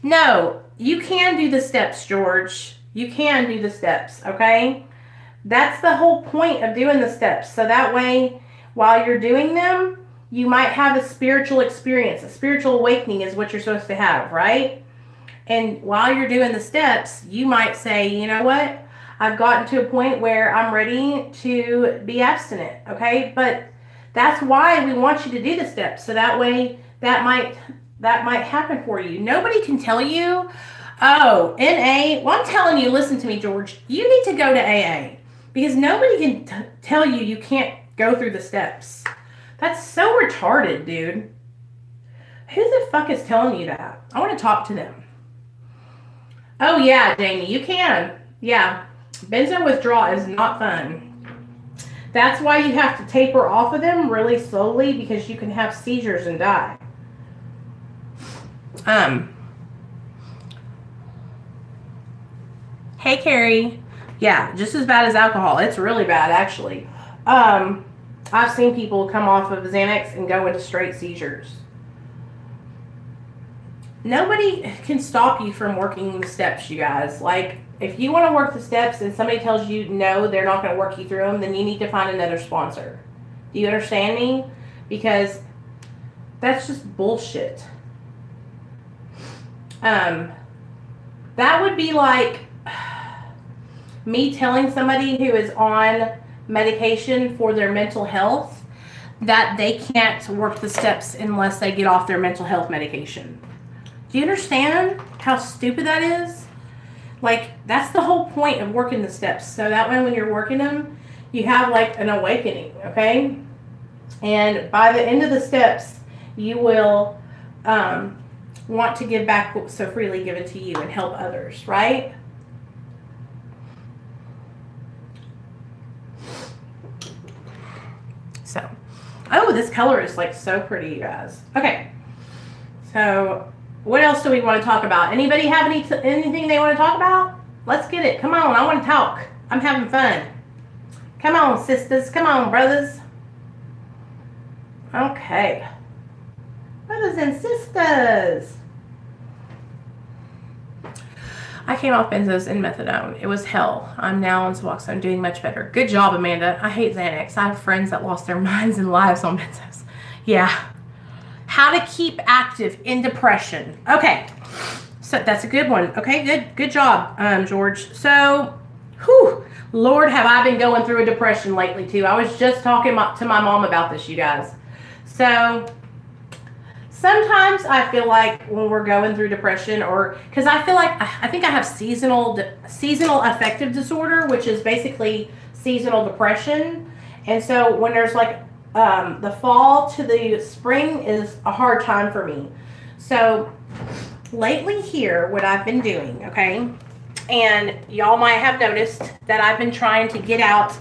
No, you can do the steps, George. You can do the steps, okay? That's the whole point of doing the steps. So that way, while you're doing them, you might have a spiritual experience. A spiritual awakening is what you're supposed to have, right? And while you're doing the steps, you might say, you know what? I've gotten to a point where I'm ready to be abstinent, okay? But that's why we want you to do the steps. So that way, that might happen for you. Nobody can tell you, oh, NA, well, I'm telling you, listen to me, George, you need to go to AA because nobody can tell you you can't go through the steps. That's so retarded, dude. Who the fuck is telling you that? I want to talk to them. Oh, yeah, Jamie, you can. Yeah, benzo withdrawal is not fun. That's why you have to taper off of them really slowly because you can have seizures and die. Hey, Carrie. Yeah, just as bad as alcohol. It's really bad, actually. I've seen people come off of Xanax and go into straight seizures. Nobody can stop you from working the steps, you guys. Like, if you want to work the steps and somebody tells you no, they're not going to work you through them, then you need to find another sponsor. Do you understand me? Because that's just bullshit. That would be like me telling somebody who is on medication for their mental health that they can't work the steps unless they get off their mental health medication. Do you understand how stupid that is? Like, that's the whole point of working the steps. So that way when you're working them, you have like an awakening, okay? And by the end of the steps, you will want to give back what's so freely given to you and help others, right? So, oh, this color is like so pretty, you guys. Okay, so what else do we want to talk about? Anybody have anything they want to talk about? Let's get it. Come on, I want to talk. I'm having fun. Come on, sisters. Come on, brothers. Okay. Brothers and sisters. I came off benzos and methadone. It was hell. I'm now on Suboxone, doing much better. Good job, Amanda. I hate Xanax. I have friends that lost their minds and lives on benzos. Yeah. How to keep active in depression. Okay. So that's a good one. Okay, good job, George. So, whew, Lord, have I been going through a depression lately, too. I was just talking to my mom about this, you guys. So, sometimes I feel like when we're going through depression, or because I feel like I think I have seasonal affective disorder, which is basically seasonal depression. And so when there's like the fall to the spring is a hard time for me. So lately here, what I've been doing, okay, and y'all might have noticed that I've been trying to get out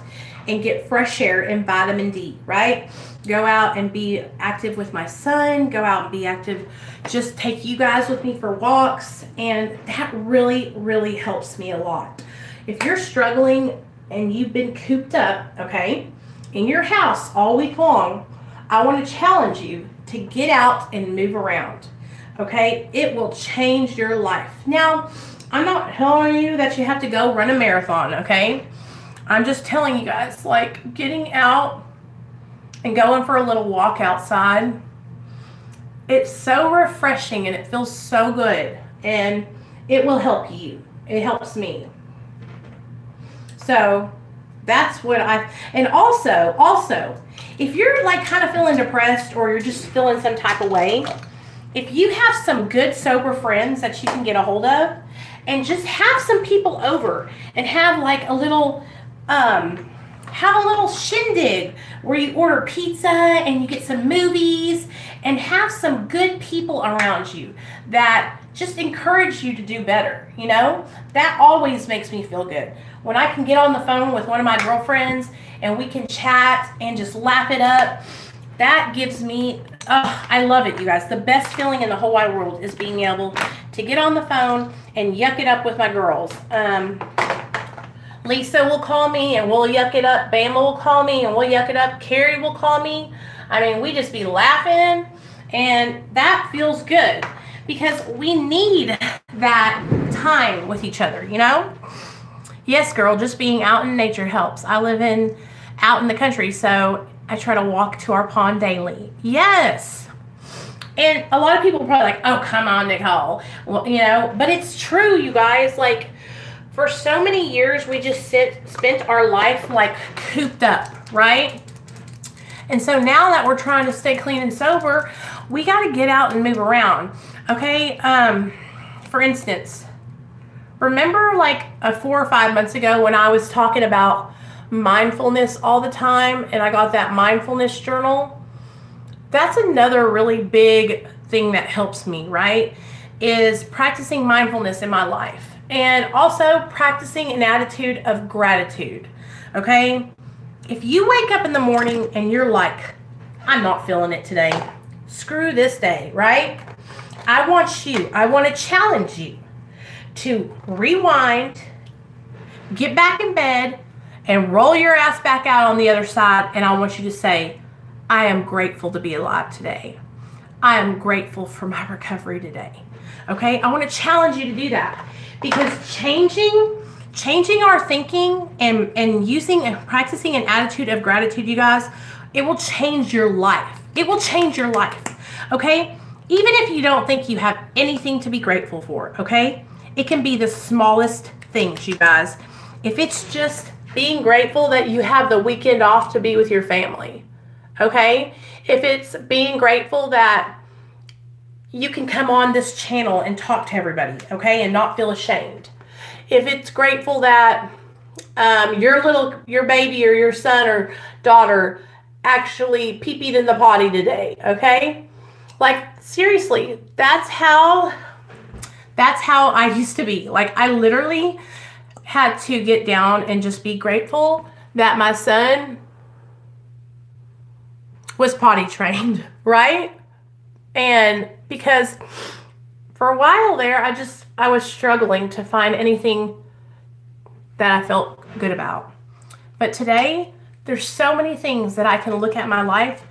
and get fresh air and vitamin D, right? Go out and be active with my son, go out and be active, just take you guys with me for walks, and that really, really helps me a lot. If you're struggling and you've been cooped up, okay, in your house all week long, I want to challenge you to get out and move around. Okay? It will change your life. Now, I'm not telling you that you have to go run a marathon, okay? I'm just telling you guys, like, getting out and going for a little walk outside, it's so refreshing and it feels so good, and it will help you. It helps me. So that's what and also, if you're like kind of feeling depressed or you're just feeling some type of way, if you have some good sober friends that you can get a hold of, and just have some people over and have like a little shindig where you order pizza and you get some movies and have some good people around you that just encourage you to do better, you know? That always makes me feel good. When I can get on the phone with one of my girlfriends and we can chat and just laugh it up, that gives me, I love it, you guys. The best feeling in the whole wide world is being able to get on the phone and yuck it up with my girls. Lisa will call me and we'll yuck it up. Bama will call me and we'll yuck it up. Carrie will call me. I mean, we just be laughing, and that feels good because we need that time with each other, you know? Yes, girl, just being out in nature helps. I live out in the country, so I try to walk to our pond daily. Yes. And a lot of people are probably like, oh, come on, Nicole. Well, you know, but it's true, you guys. Like, for so many years, we just spent our life like cooped up, right? And so now that we're trying to stay clean and sober, we got to get out and move around. Okay. For instance, remember like 4 or 5 months ago when I was talking about mindfulness all the time and I got that mindfulness journal? That's another really big thing that helps me, right? Is practicing mindfulness in my life. And also practicing an attitude of gratitude, okay? If you wake up in the morning and you're like, I'm not feeling it today, screw this day, right? I want to challenge you to rewind, get back in bed, and roll your ass back out on the other side, and I want you to say, I am grateful to be alive today. I am grateful for my recovery today, okay? I want to challenge you to do that. Because changing our thinking and using and practicing an attitude of gratitude, you guys, it will change your life. It will change your life, okay? Even if you don't think you have anything to be grateful for, okay? It can be the smallest things, you guys. If it's just being grateful that you have the weekend off to be with your family, okay? If it's being grateful that you can come on this channel and talk to everybody, okay, and not feel ashamed. If it's grateful that your baby or your son or daughter actually pee-peed in the potty today, okay? Like, seriously, that's how I used to be. Like, I literally had to get down and just be grateful that my son was potty trained, right? And because for a while there, I was struggling to find anything that I felt good about. But today, there's so many things that I can look at my life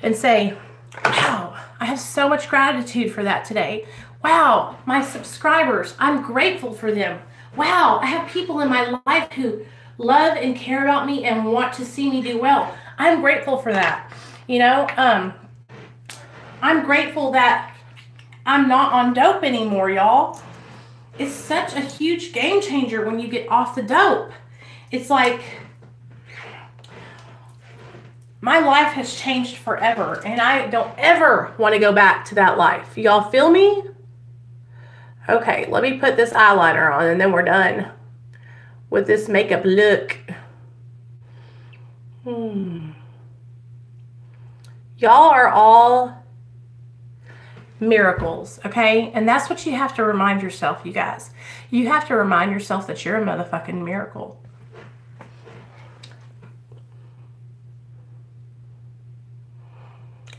and say, wow, I have so much gratitude for that today. Wow, my subscribers, I'm grateful for them. Wow, I have people in my life who love and care about me and want to see me do well. I'm grateful for that. You know, I'm grateful that I'm not on dope anymore, y'all. It's such a huge game changer when you get off the dope. It's like my life has changed forever, and I don't ever want to go back to that life. Y'all feel me? Okay, let me put this eyeliner on, and then we're done with this makeup look. Y'all are all miracles, okay? And that's what you have to remind yourself, you guys. You have to remind yourself that you're a motherfucking miracle.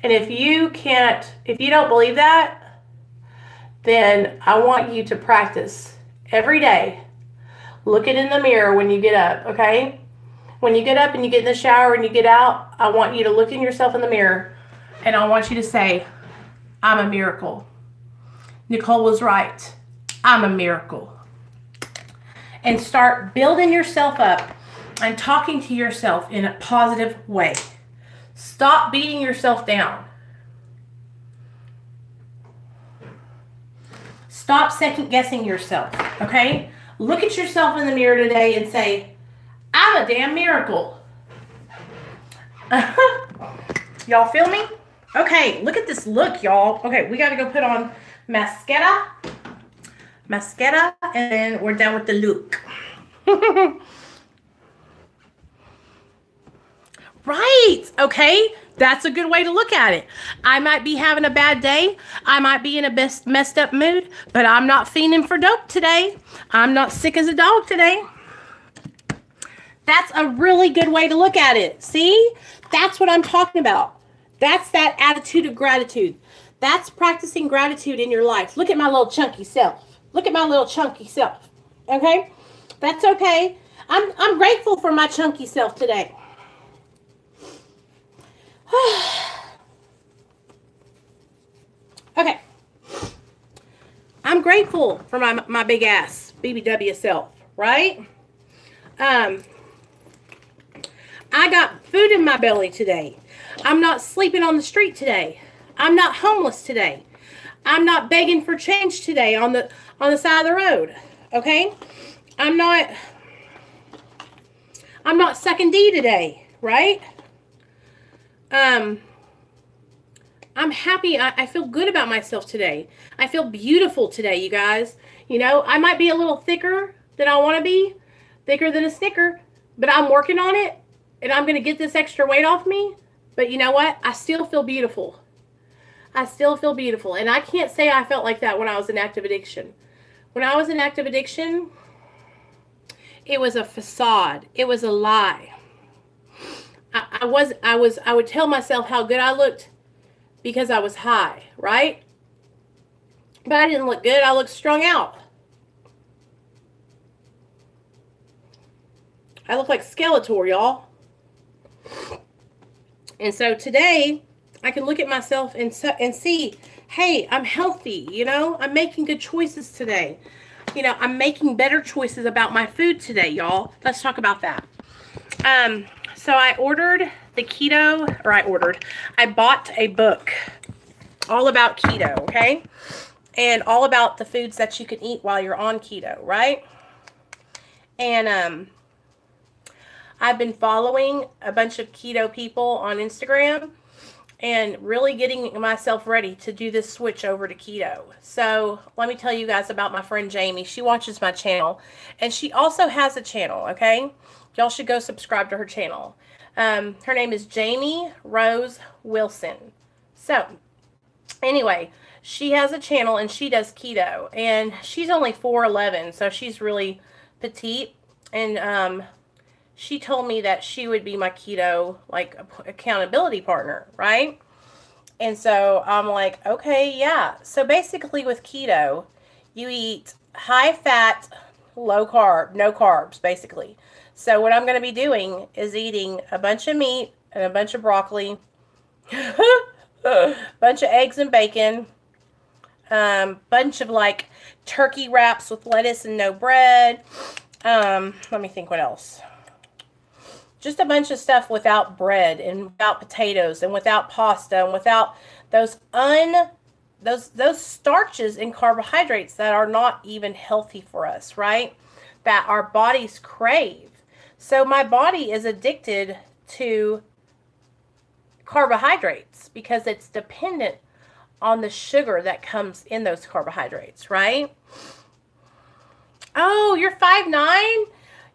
And if you don't believe that, then I want you to practice every day. Look it in the mirror when you get up, okay? When you get up and you get in the shower and you get out, I want you to look in yourself in the mirror and I want you to say, I'm a miracle. Nicole was right. I'm a miracle. And start building yourself up and talking to yourself in a positive way. Stop beating yourself down. Stop second guessing yourself, okay? Look at yourself in the mirror today and say, I'm a damn miracle. Y'all feel me? Okay, look at this look, y'all. Okay, we got to go put on mascara, and then we're done with the look. Right, okay? That's a good way to look at it. I might be having a bad day. I might be in a messed up mood, but I'm not fiending for dope today. I'm not sick as a dog today. That's a really good way to look at it. See? That's what I'm talking about. That's that attitude of gratitude. That's practicing gratitude in your life. Look at my little chunky self. Look at my little chunky self. Okay? That's okay. I'm grateful for my chunky self today. Okay. I'm grateful for my big ass BBW self, right? I got food in my belly today. I'm not sleeping on the street today. I'm not homeless today. I'm not begging for change today on the side of the road. Okay? I'm not sucking D today, right? I'm happy. I feel good about myself today. I feel beautiful today, you guys. You know, I might be a little thicker than I want to be, thicker than a Snicker, but I'm working on it, and I'm going to get this extra weight off me. But you know what? I still feel beautiful. I still feel beautiful. And I can't say I felt like that when I was in active addiction. When I was in active addiction, it was a facade. It was a lie. I would tell myself how good I looked because I was high, right? But I didn't look good. I looked strung out. I look like Skeletor, y'all. And so today, I can look at myself and see, hey, I'm healthy, you know? I'm making good choices today. You know, I'm making better choices about my food today, y'all. Let's talk about that. So I ordered the keto, or I bought a book all about keto, okay? And all about the foods that you can eat while you're on keto, right? And I've been following a bunch of keto people on Instagram and really getting myself ready to do this switch over to keto. So let me tell you guys about my friend Jamie. She watches my channel, and she also has a channel, okay? Y'all should go subscribe to her channel. Her name is Jamie Rose Wilson. So anyway, she has a channel and she does keto, and she's only 4'11", so she's really petite. And she told me that she would be my keto, like, accountability partner, right? And so I'm like, okay, yeah. So basically with keto, you eat high fat, low carb, no carbs, basically. So what I'm going to be doing is eating a bunch of meat and a bunch of broccoli, bunch of eggs and bacon, bunch of like turkey wraps with lettuce and no bread. Let me think what else. Just a bunch of stuff without bread and without potatoes and without pasta and without those starches and carbohydrates that are not even healthy for us, right? That our bodies crave. So my body is addicted to carbohydrates because it's dependent on the sugar that comes in those carbohydrates, right? Oh, you're 5'9"?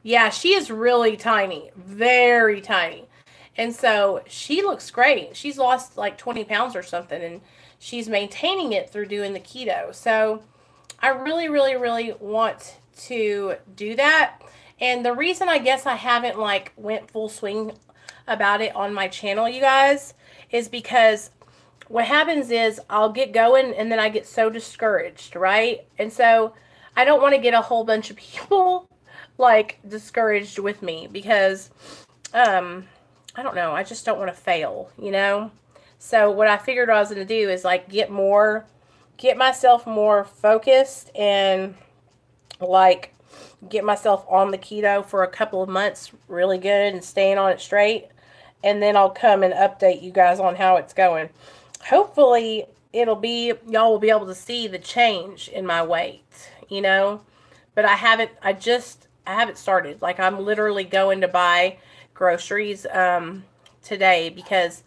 Yeah, she is really tiny, very tiny. And so she looks great. She's lost like 20 pounds or something, and she's maintaining it through doing the keto. So I really, really, really want to do that. And the reason I guess I haven't like went full swing about it on my channel, you guys, is because what happens is I'll get going and then I get so discouraged, right? And so I don't want to get a whole bunch of people like discouraged with me, because I don't know, I just don't want to fail, you know? So what I figured I was going to do is like get myself more focused and like get myself on the keto for a couple of months really good and staying on it straight. And then I'll come and update you guys on how it's going. Hopefully y'all will be able to see the change in my weight, you know? But I haven't started. Like I'm literally going to buy groceries today because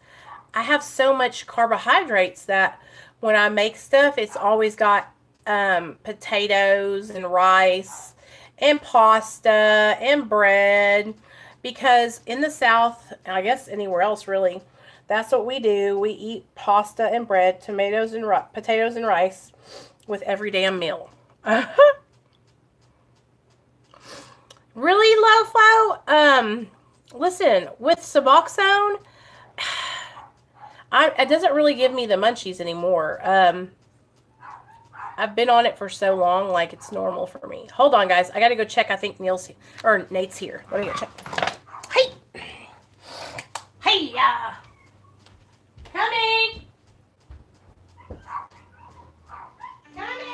I have so much carbohydrates that when I make stuff, it's always got potatoes and rice and pasta and bread. Because in the South, I guess anywhere else really, that's what we do. We eat pasta and bread, potatoes and rice with every damn meal. Really, low flow? Listen, with Suboxone, it doesn't really give me the munchies anymore. I've been on it for so long, like it's normal for me. Hold on, guys. I gotta go check. I think Nate's here. Let me go check. Hey! Hey, coming! Coming!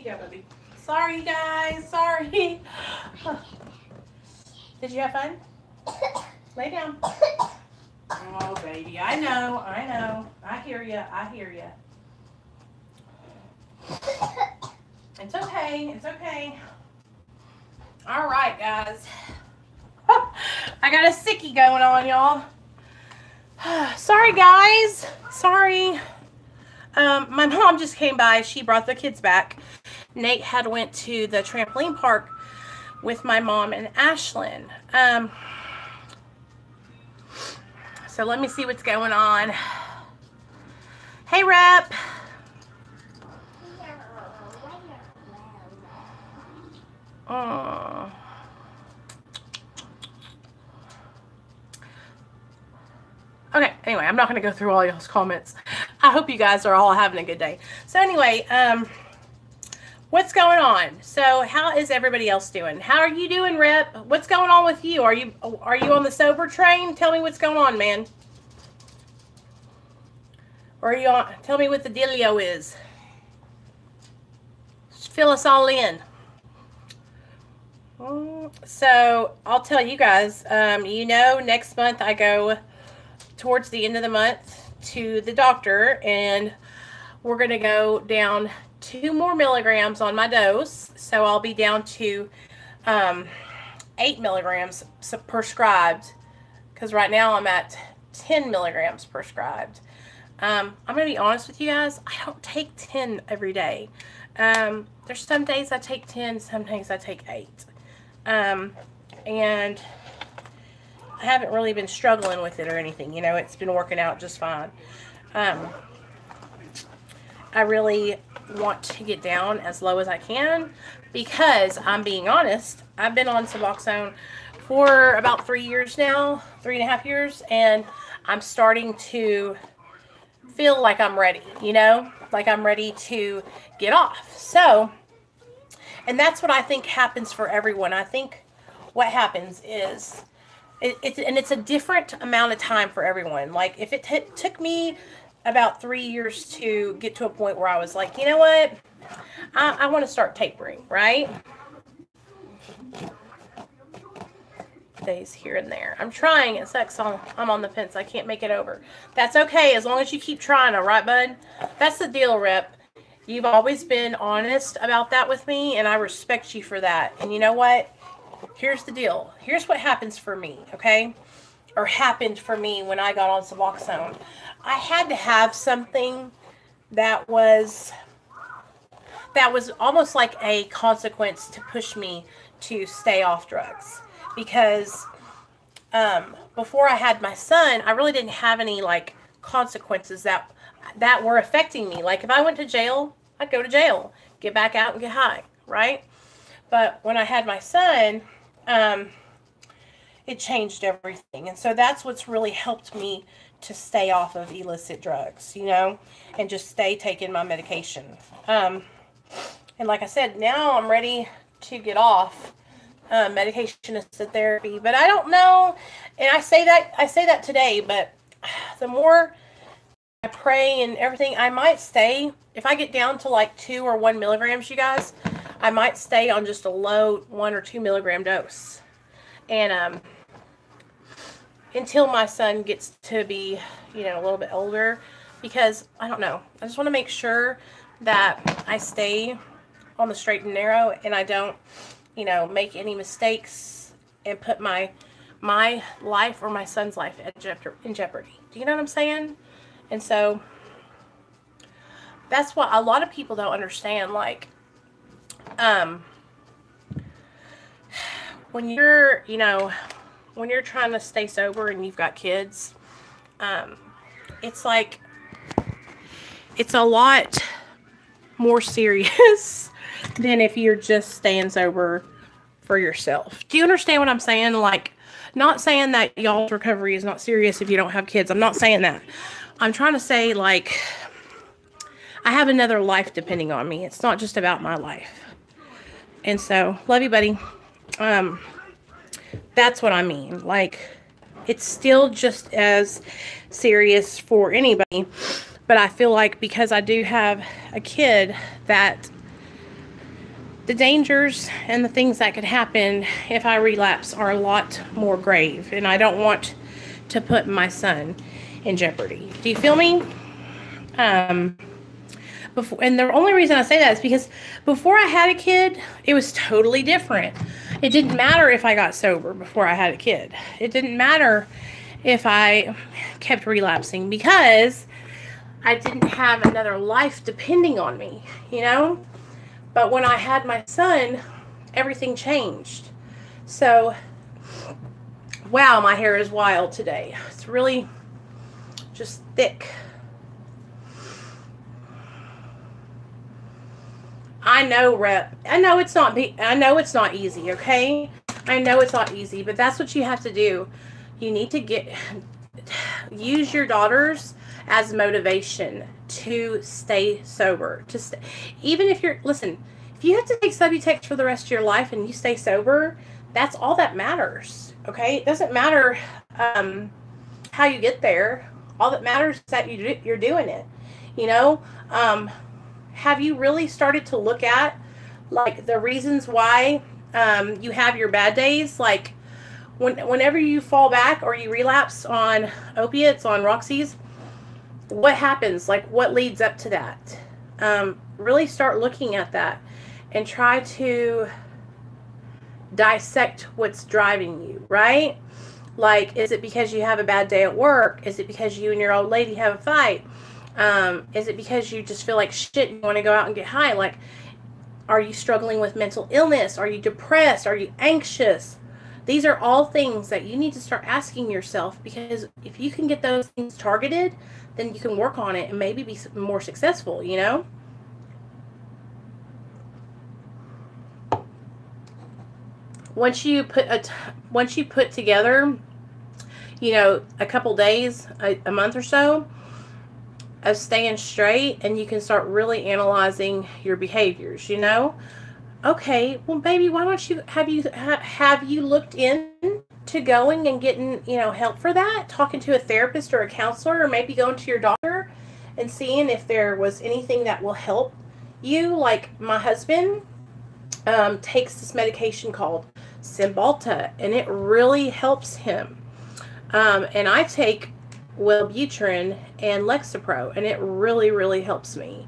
go, baby. Sorry, guys. Sorry. Did you have fun? Lay down. Oh, baby. I know. I know. I hear you. I hear you. It's okay. It's okay. All right, guys. I got a sickie going on, y'all. Sorry, guys. Sorry. My mom just came by. She brought the kids back. Nate had went to the trampoline park with my mom and Ashlyn. So let me see what's going on. Hey, Rep. Oh. Okay, anyway, I'm not going to go through all y'all's comments. I hope you guys are all having a good day. So anyway, what's going on? So how is everybody else doing? How are you doing, Rep? What's going on with you? Are you on the sober train? Tell me what's going on, man. Or are you on? Tell me what the dealio is. Just fill us all in. So I'll tell you guys. You know, next month I go towards the end of the month to the doctor, and we're going to go down 2 more milligrams on my dose. So I'll be down to 8 milligrams prescribed, because right now I'm at 10 milligrams prescribed. I'm going to be honest with you guys. I don't take 10 every day. There's some days I take 10, some days I take 8. And I haven't really been struggling with it or anything. You know, it's been working out just fine. I really want to get down as low as I can, because I'm being honest, I've been on Suboxone for about 3 years now, 3.5 years, and I'm starting to feel like I'm ready, you know, like I'm ready to get off. So, and that's what I think happens for everyone. I think what happens is, it's a different amount of time for everyone. Like, if it took me about 3 years to get to a point where I was like, you know what, I want to start tapering, right? Days here and there. I'm trying. It sucks. I'm on the fence. I can't make it over. That's okay, as long as you keep trying, all right, bud? That's the deal, Rep. You've always been honest about that with me, and I respect you for that. And you know what? Here's the deal. Here's what happens for me, okay? Or happened for me when I got on Suboxone. I had to have something that was almost like a consequence to push me to stay off drugs. Because before I had my son, I really didn't have any like consequences that were affecting me. Like, if I went to jail, I'd go to jail, get back out and get high, right? But when I had my son, it changed everything. And so that's what's really helped me to stay off of illicit drugs, you know, and just stay taking my medication. And like I said, now I'm ready to get off medication-assisted therapy. But I don't know, and I say that today, but the more I pray and everything, I might stay. If I get down to like 2 or 1 milligrams, you guys, I might stay on just a low 1 or 2 milligram dose. And until my son gets to be, you know, a little bit older, because I don't know. I just want to make sure that I stay on the straight and narrow, and I don't, you know, make any mistakes and put my life or my son's life in jeopardy. Do you know what I'm saying? And so that's what a lot of people don't understand. Like, when you're, you know, when you're trying to stay sober and you've got kids, it's like, it's a lot more serious than if you're just staying sober for yourself. Do you understand what I'm saying? Like, not saying that y'all's recovery is not serious if you don't have kids. I'm not saying that. I'm trying to say, like, I have another life depending on me. It's not just about my life. And so, love you, buddy. That's what I mean. Like, it's still just as serious for anybody. But I feel like because I do have a kid that the dangers and the things that could happen if I relapse are a lot more grave, and I don't want to put my son in jeopardy. Do you feel me? And the only reason I say that is because before I had a kid, it was totally different. It didn't matter if I got sober before I had a kid. It didn't matter if I kept relapsing, because I didn't have another life depending on me, you know? But when I had my son, everything changed. So, wow, my hair is wild today. It's really just thick. I know, Rep. I know it's not easy, okay? I know it's not easy, but that's what you have to do. You need to use your daughters as motivation to stay sober. Even if listen, if you have to take Subutex for the rest of your life and you stay sober, that's all that matters, okay? It doesn't matter how you get there. All that matters is that you're doing it, you know? Have you really started to look at, like, the reasons why you have your bad days? Like, whenever you fall back or you relapse on opiates, on Roxy's, what happens? Like, what leads up to that? Really start looking at that and try to dissect what's driving you, right? Like, is it because you have a bad day at work? Is it because you and your old lady have a fight? Is it because you just feel like shit and you want to go out and get high? Like, are you struggling with mental illness? Are you depressed? Are you anxious? These are all things that you need to start asking yourself, because if you can get those things targeted, then you can work on it and maybe be more successful, you know? Once you put together, you know, a couple days, a month or so of staying straight, and you can start really analyzing your behaviors, you know? Okay, well, baby, why don't you have you looked into going and getting, you know, help for that? Talking to a therapist or a counselor, or maybe going to your doctor and seeing if there was anything that will help you. Like, my husband takes this medication called Cymbalta, and it really helps him. And I take Wellbutrin and Lexapro, and it really, really helps me.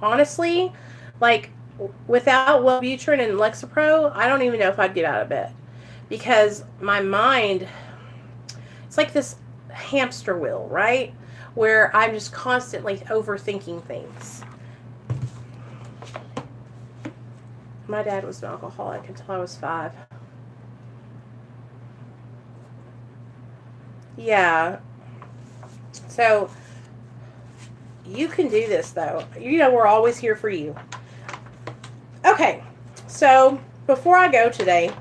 Honestly, like, without Wellbutrin and Lexapro, I don't even know if I'd get out of bed, because my mind, it's like this hamster wheel, right? Where I'm just constantly overthinking things. My dad was an alcoholic until I was 5. Yeah. So, you can do this, though. You know, we're always here for you. Okay. So, before I go today,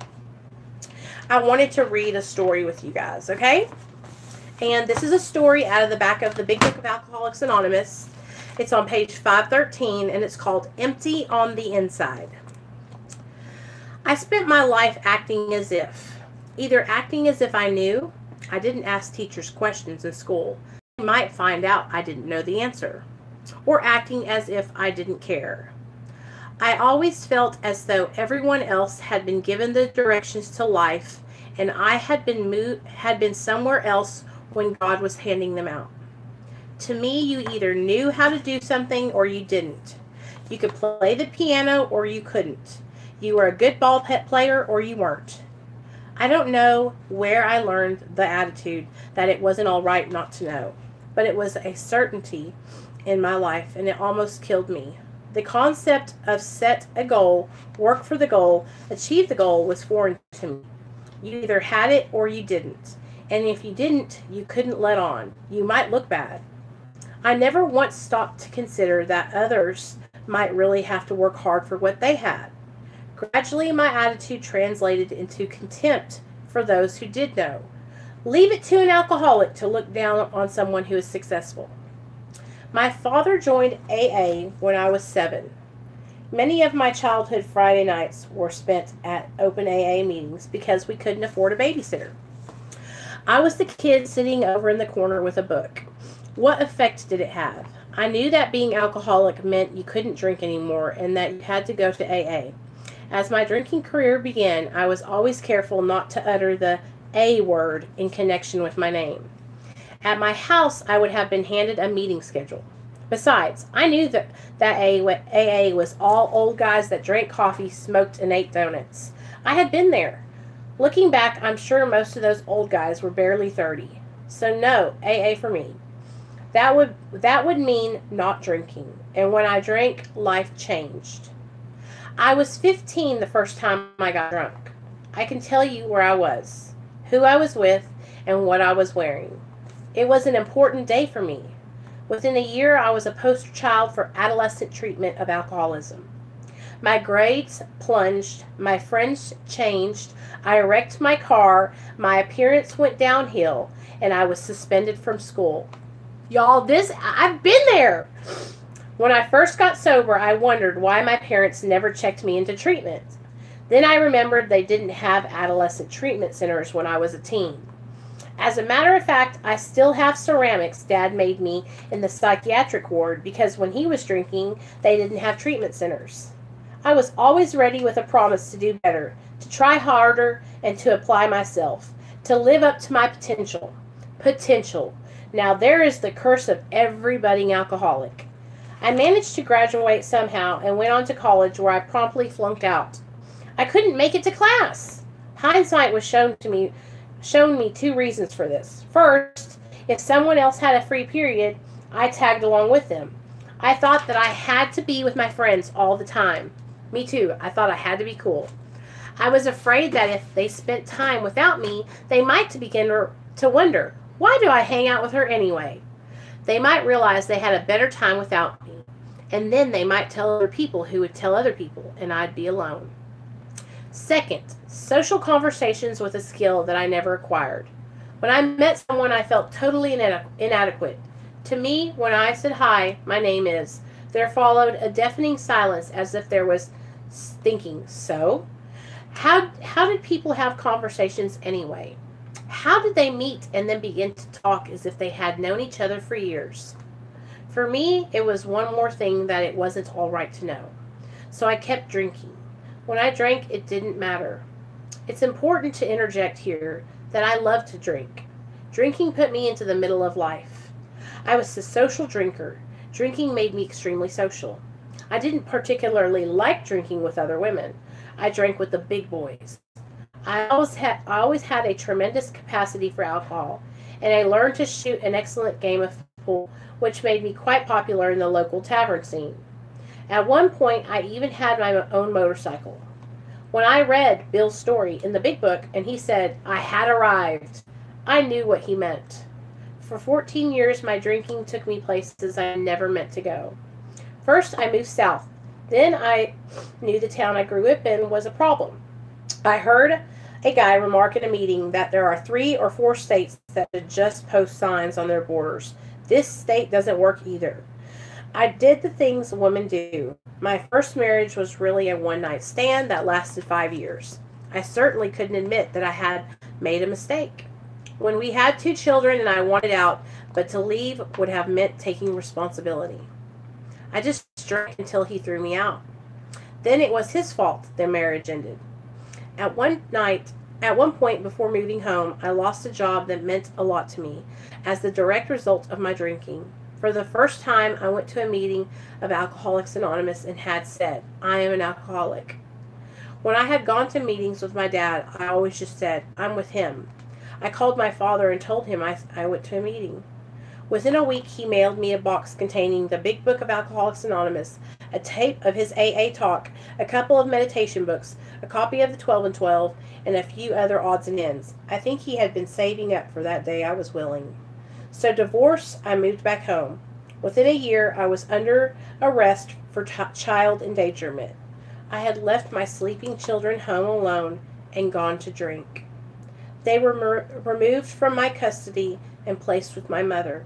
I wanted to read a story with you guys, okay? And this is a story out of the back of the Big Book of Alcoholics Anonymous. It's on page 513, and it's called Empty on the Inside. I spent my life acting as if. Either acting as if I knew. I didn't ask teachers questions in school. I might find out I didn't know the answer. Or acting as if I didn't care. I always felt as though everyone else had been given the directions to life, and I had been somewhere else when God was handing them out. To me, you either knew how to do something or you didn't. You could play the piano or you couldn't. You were a good ball player or you weren't. I don't know where I learned the attitude that it wasn't all right not to know, but it was a certainty in my life, and it almost killed me. The concept of set a goal, work for the goal, achieve the goal was foreign to me. You either had it or you didn't, and if you didn't, you couldn't let on. You might look bad. I never once stopped to consider that others might really have to work hard for what they had. Gradually, my attitude translated into contempt for those who did know. Leave it to an alcoholic to look down on someone who is successful. My father joined AA when I was 7. Many of my childhood Friday nights were spent at open AA meetings because we couldn't afford a babysitter. I was the kid sitting over in the corner with a book. What effect did it have? I knew that being alcoholic meant you couldn't drink anymore and that you had to go to AA. As my drinking career began, I was always careful not to utter the A word in connection with my name. At my house, I would have been handed a meeting schedule. Besides, I knew that AA was all old guys that drank coffee, smoked, and ate donuts. I had been there. Looking back, I'm sure most of those old guys were barely 30. So no, AA for me. That would mean not drinking. And when I drank, life changed. I was 15 the first time I got drunk. I can tell you where I was, who I was with, and what I was wearing. It was an important day for me. Within a year, I was a poster child for adolescent treatment of alcoholism. My grades plunged, my friends changed, I wrecked my car, my appearance went downhill, and I was suspended from school. Y'all, I've been there. When I first got sober, I wondered why my parents never checked me into treatment. Then I remembered they didn't have adolescent treatment centers when I was a teen. As a matter of fact, I still have ceramics Dad made me in the psychiatric ward because when he was drinking, they didn't have treatment centers. I was always ready with a promise to do better, to try harder, and to apply myself, to live up to my potential. Potential. Now there is the curse of every budding alcoholic. I managed to graduate somehow and went on to college where I promptly flunked out. I couldn't make it to class. Hindsight was shown me 2 reasons for this. First, if someone else had a free period, I tagged along with them. I thought that I had to be with my friends all the time. Me too. I thought I had to be cool. I was afraid that if they spent time without me, they might begin to wonder, why do I hang out with her anyway? They might realize they had a better time without me. And then they might tell other people who would tell other people, and I'd be alone. Second, social conversations was a skill that I never acquired. When I met someone, I felt totally inadequate. To me, when I said, "Hi, my name is," there followed a deafening silence as if there was thinking, so? How did people have conversations anyway? How did they meet and then begin to talk as if they had known each other for years? For me, it was one more thing that it wasn't all right to know. So I kept drinking. When I drank, it didn't matter. It's important to interject here that I love to drink. Drinking put me into the middle of life. I was a social drinker. Drinking made me extremely social. I didn't particularly like drinking with other women. I drank with the big boys. I always had a tremendous capacity for alcohol, and I learned to shoot an excellent game of pool, which made me quite popular in the local tavern scene. At one point, I even had my own motorcycle. When I read Bill's story in the big book and he said, "I had arrived," I knew what he meant. For 14 years, my drinking took me places I never meant to go. First, I moved south. Then I knew the town I grew up in was a problem. I heard a guy remark at a meeting that there are 3 or 4 states that should just post signs on their borders. This state doesn't work either. I did the things women do. My first marriage was really a one-night stand that lasted 5 years. I certainly couldn't admit that I had made a mistake. When we had 2 children and I wanted out, but to leave would have meant taking responsibility. I just drank until he threw me out. Then it was his fault the marriage ended. At one point before moving home, I lost a job that meant a lot to me as the direct result of my drinking. For the first time, I went to a meeting of Alcoholics Anonymous and had said, "I am an alcoholic." When I had gone to meetings with my dad, I always just said, "I'm with him." I called my father and told him I went to a meeting. Within a week, he mailed me a box containing the Big Book of Alcoholics Anonymous, a tape of his AA talk, a couple of meditation books, a copy of the 12 and 12, and a few other odds and ends. I think he had been saving up for that day I was willing. So divorced, I moved back home. Within a year, I was under arrest for child endangerment. I had left my sleeping children home alone and gone to drink. They were removed from my custody and placed with my mother.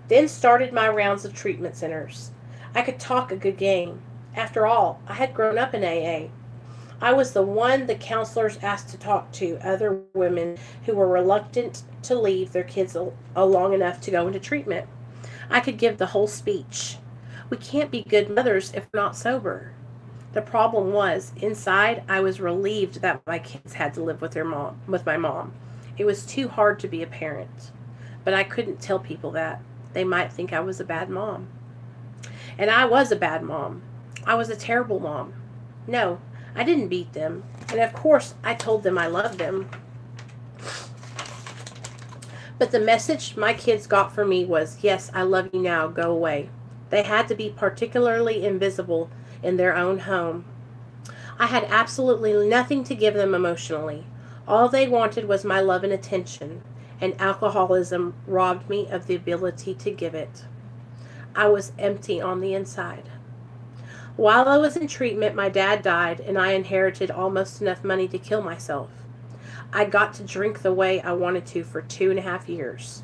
Then started my rounds of treatment centers. I could talk a good game. After all, I had grown up in AA. I was the one the counselors asked to talk to other women who were reluctant to leave their kids long enough to go into treatment. I could give the whole speech. We can't be good mothers if we're not sober. The problem was, inside, I was relieved that my kids had to live with my mom. It was too hard to be a parent. But I couldn't tell people that. They might think I was a bad mom. And I was a bad mom. I was a terrible mom. No, I didn't beat them. And of course, I told them I loved them. But the message my kids got from me was, yes, I love you now, go away. They had to be particularly invisible in their own home. I had absolutely nothing to give them emotionally. All they wanted was my love and attention, and alcoholism robbed me of the ability to give it. I was empty on the inside. While I was in treatment, my dad died, and I inherited almost enough money to kill myself. I got to drink the way I wanted to for 2.5 years.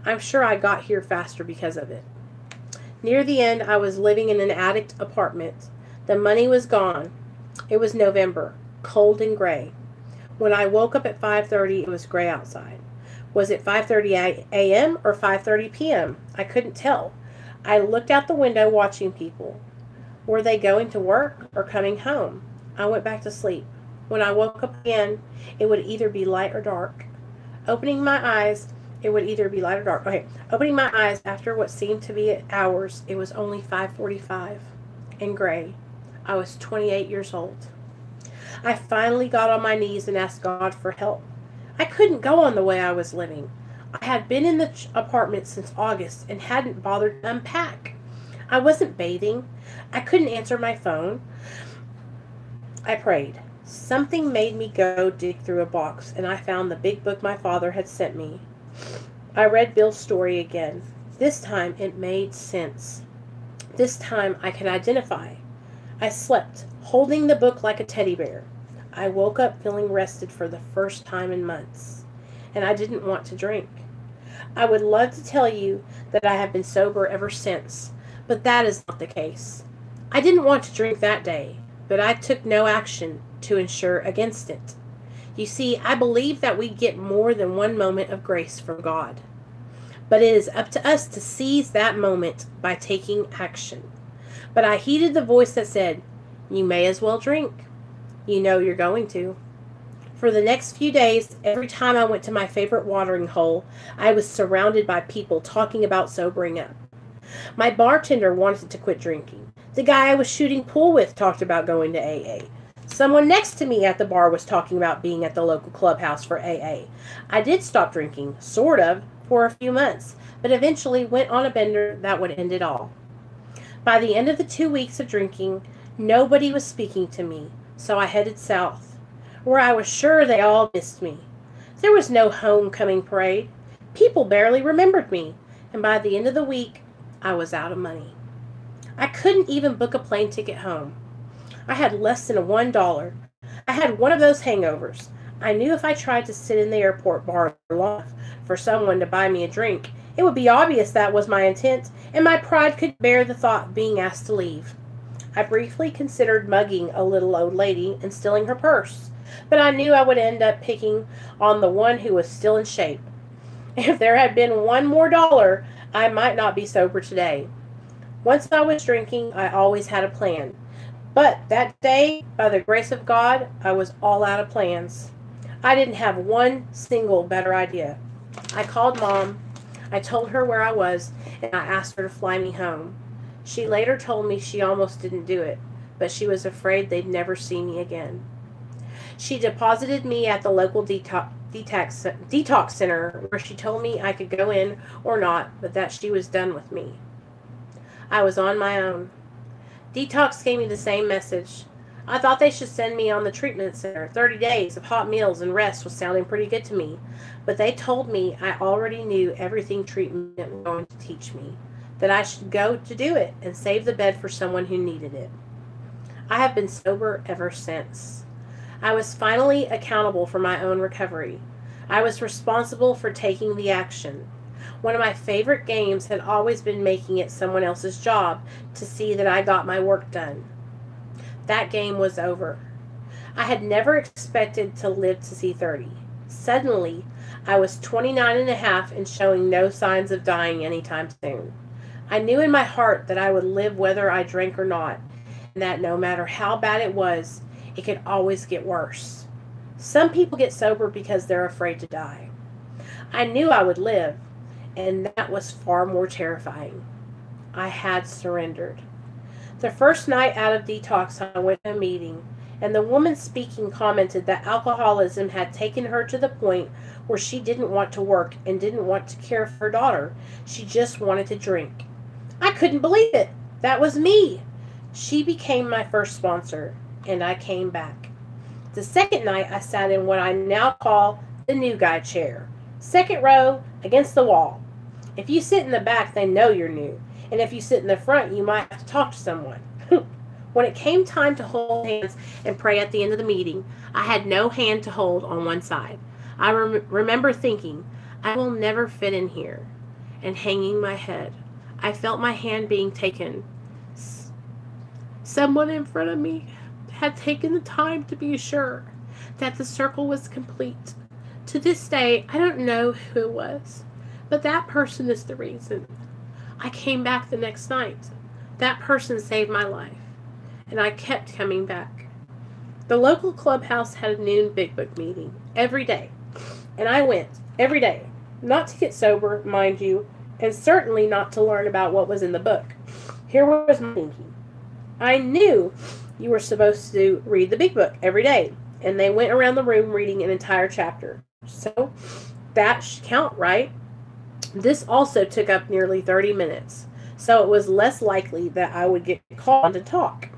I'm sure I got here faster because of it. Near the end, I was living in an attic apartment. The money was gone. It was November, cold and gray. When I woke up at 5:30, it was gray outside. Was it 5:30 a.m. or 5:30 p.m.? I couldn't tell. I looked out the window watching people. Were they going to work or coming home? I went back to sleep. When I woke up again, it would either be light or dark. Opening my eyes, it would either be light or dark. Okay, opening my eyes after what seemed to be hours, it was only 5:45 and gray. I was 28 years old. I finally got on my knees and asked God for help. I couldn't go on the way I was living. I had been in the apartment since August and hadn't bothered to unpack. I wasn't bathing. I couldn't answer my phone. I prayed. Something made me go dig through a box, and I found the big book my father had sent me. I read Bill's story again. This time it made sense. This time I could identify. I slept, holding the book like a teddy bear. I woke up feeling rested for the first time in months, and I didn't want to drink. I would love to tell you that I have been sober ever since, but that is not the case. I didn't want to drink that day, but I took no action to ensure against it. You see, I believe that we get more than one moment of grace from God, but it is up to us to seize that moment by taking action. But I heeded the voice that said, you may as well drink. You know you're going to. For the next few days, every time I went to my favorite watering hole, I was surrounded by people talking about sobering up. My bartender wanted to quit drinking. The guy I was shooting pool with talked about going to AA. Someone next to me at the bar was talking about being at the local clubhouse for AA. I did stop drinking, sort of, for a few months, but eventually went on a bender that would end it all. By the end of the 2 weeks of drinking, nobody was speaking to me, so I headed south, where I was sure they all missed me. There was no homecoming parade. People barely remembered me, and by the end of the week, I was out of money. I couldn't even book a plane ticket home. I had less than $1. I had one of those hangovers. I knew if I tried to sit in the airport bar long enough for someone to buy me a drink, it would be obvious that was my intent, and my pride could bear the thought of being asked to leave. I briefly considered mugging a little old lady and stealing her purse, but I knew I would end up picking on the one who was still in shape. If there had been one more dollar, I might not be sober today. Once I was drinking, I always had a plan. But that day, by the grace of God, I was all out of plans. I didn't have one single better idea. I called Mom. I told her where I was, and I asked her to fly me home. She later told me she almost didn't do it, but she was afraid they'd never see me again. She deposited me at the local detox center, where she told me I could go in or not, but that she was done with me. I was on my own. Detox gave me the same message. I thought they should send me on the treatment center. 30 days of hot meals and rest was sounding pretty good to me. But they told me I already knew everything treatment was going to teach me, that I should go to do it and save the bed for someone who needed it. I have been sober ever since. I was finally accountable for my own recovery. I was responsible for taking the action. One of my favorite games had always been making it someone else's job to see that I got my work done. That game was over. I had never expected to live to see 30. Suddenly, I was 29 and a half and showing no signs of dying anytime soon. I knew in my heart that I would live whether I drank or not, and that no matter how bad it was, it could always get worse. Some people get sober because they're afraid to die. I knew I would live, and that was far more terrifying. I had surrendered. The first night out of detox, I went to a meeting, and the woman speaking commented that alcoholism had taken her to the point where she didn't want to work and didn't want to care for her daughter. She just wanted to drink. I couldn't believe it. That was me. She became my first sponsor, and I came back. The second night, I sat in what I now call the new guy chair. Second row, against the wall. If you sit in the back, they know you're new. And if you sit in the front, you might have to talk to someone. When it came time to hold hands and pray at the end of the meeting, I had no hand to hold on one side. I remember thinking, I will never fit in here, and hanging my head. I felt my hand being taken. Someone in front of me had taken the time to be sure that the circle was complete. To this day, I don't know who it was, but that person is the reason. I came back the next night. That person saved my life, and I kept coming back. The local clubhouse had a noon Big Book meeting every day, and I went every day, not to get sober, mind you, and certainly not to learn about what was in the book. Here was my thinking. I knew you were supposed to read the Big Book every day, and they went around the room reading an entire chapter. So that should count, right? This also took up nearly 30 minutes, so it was less likely that I would get called on to talk.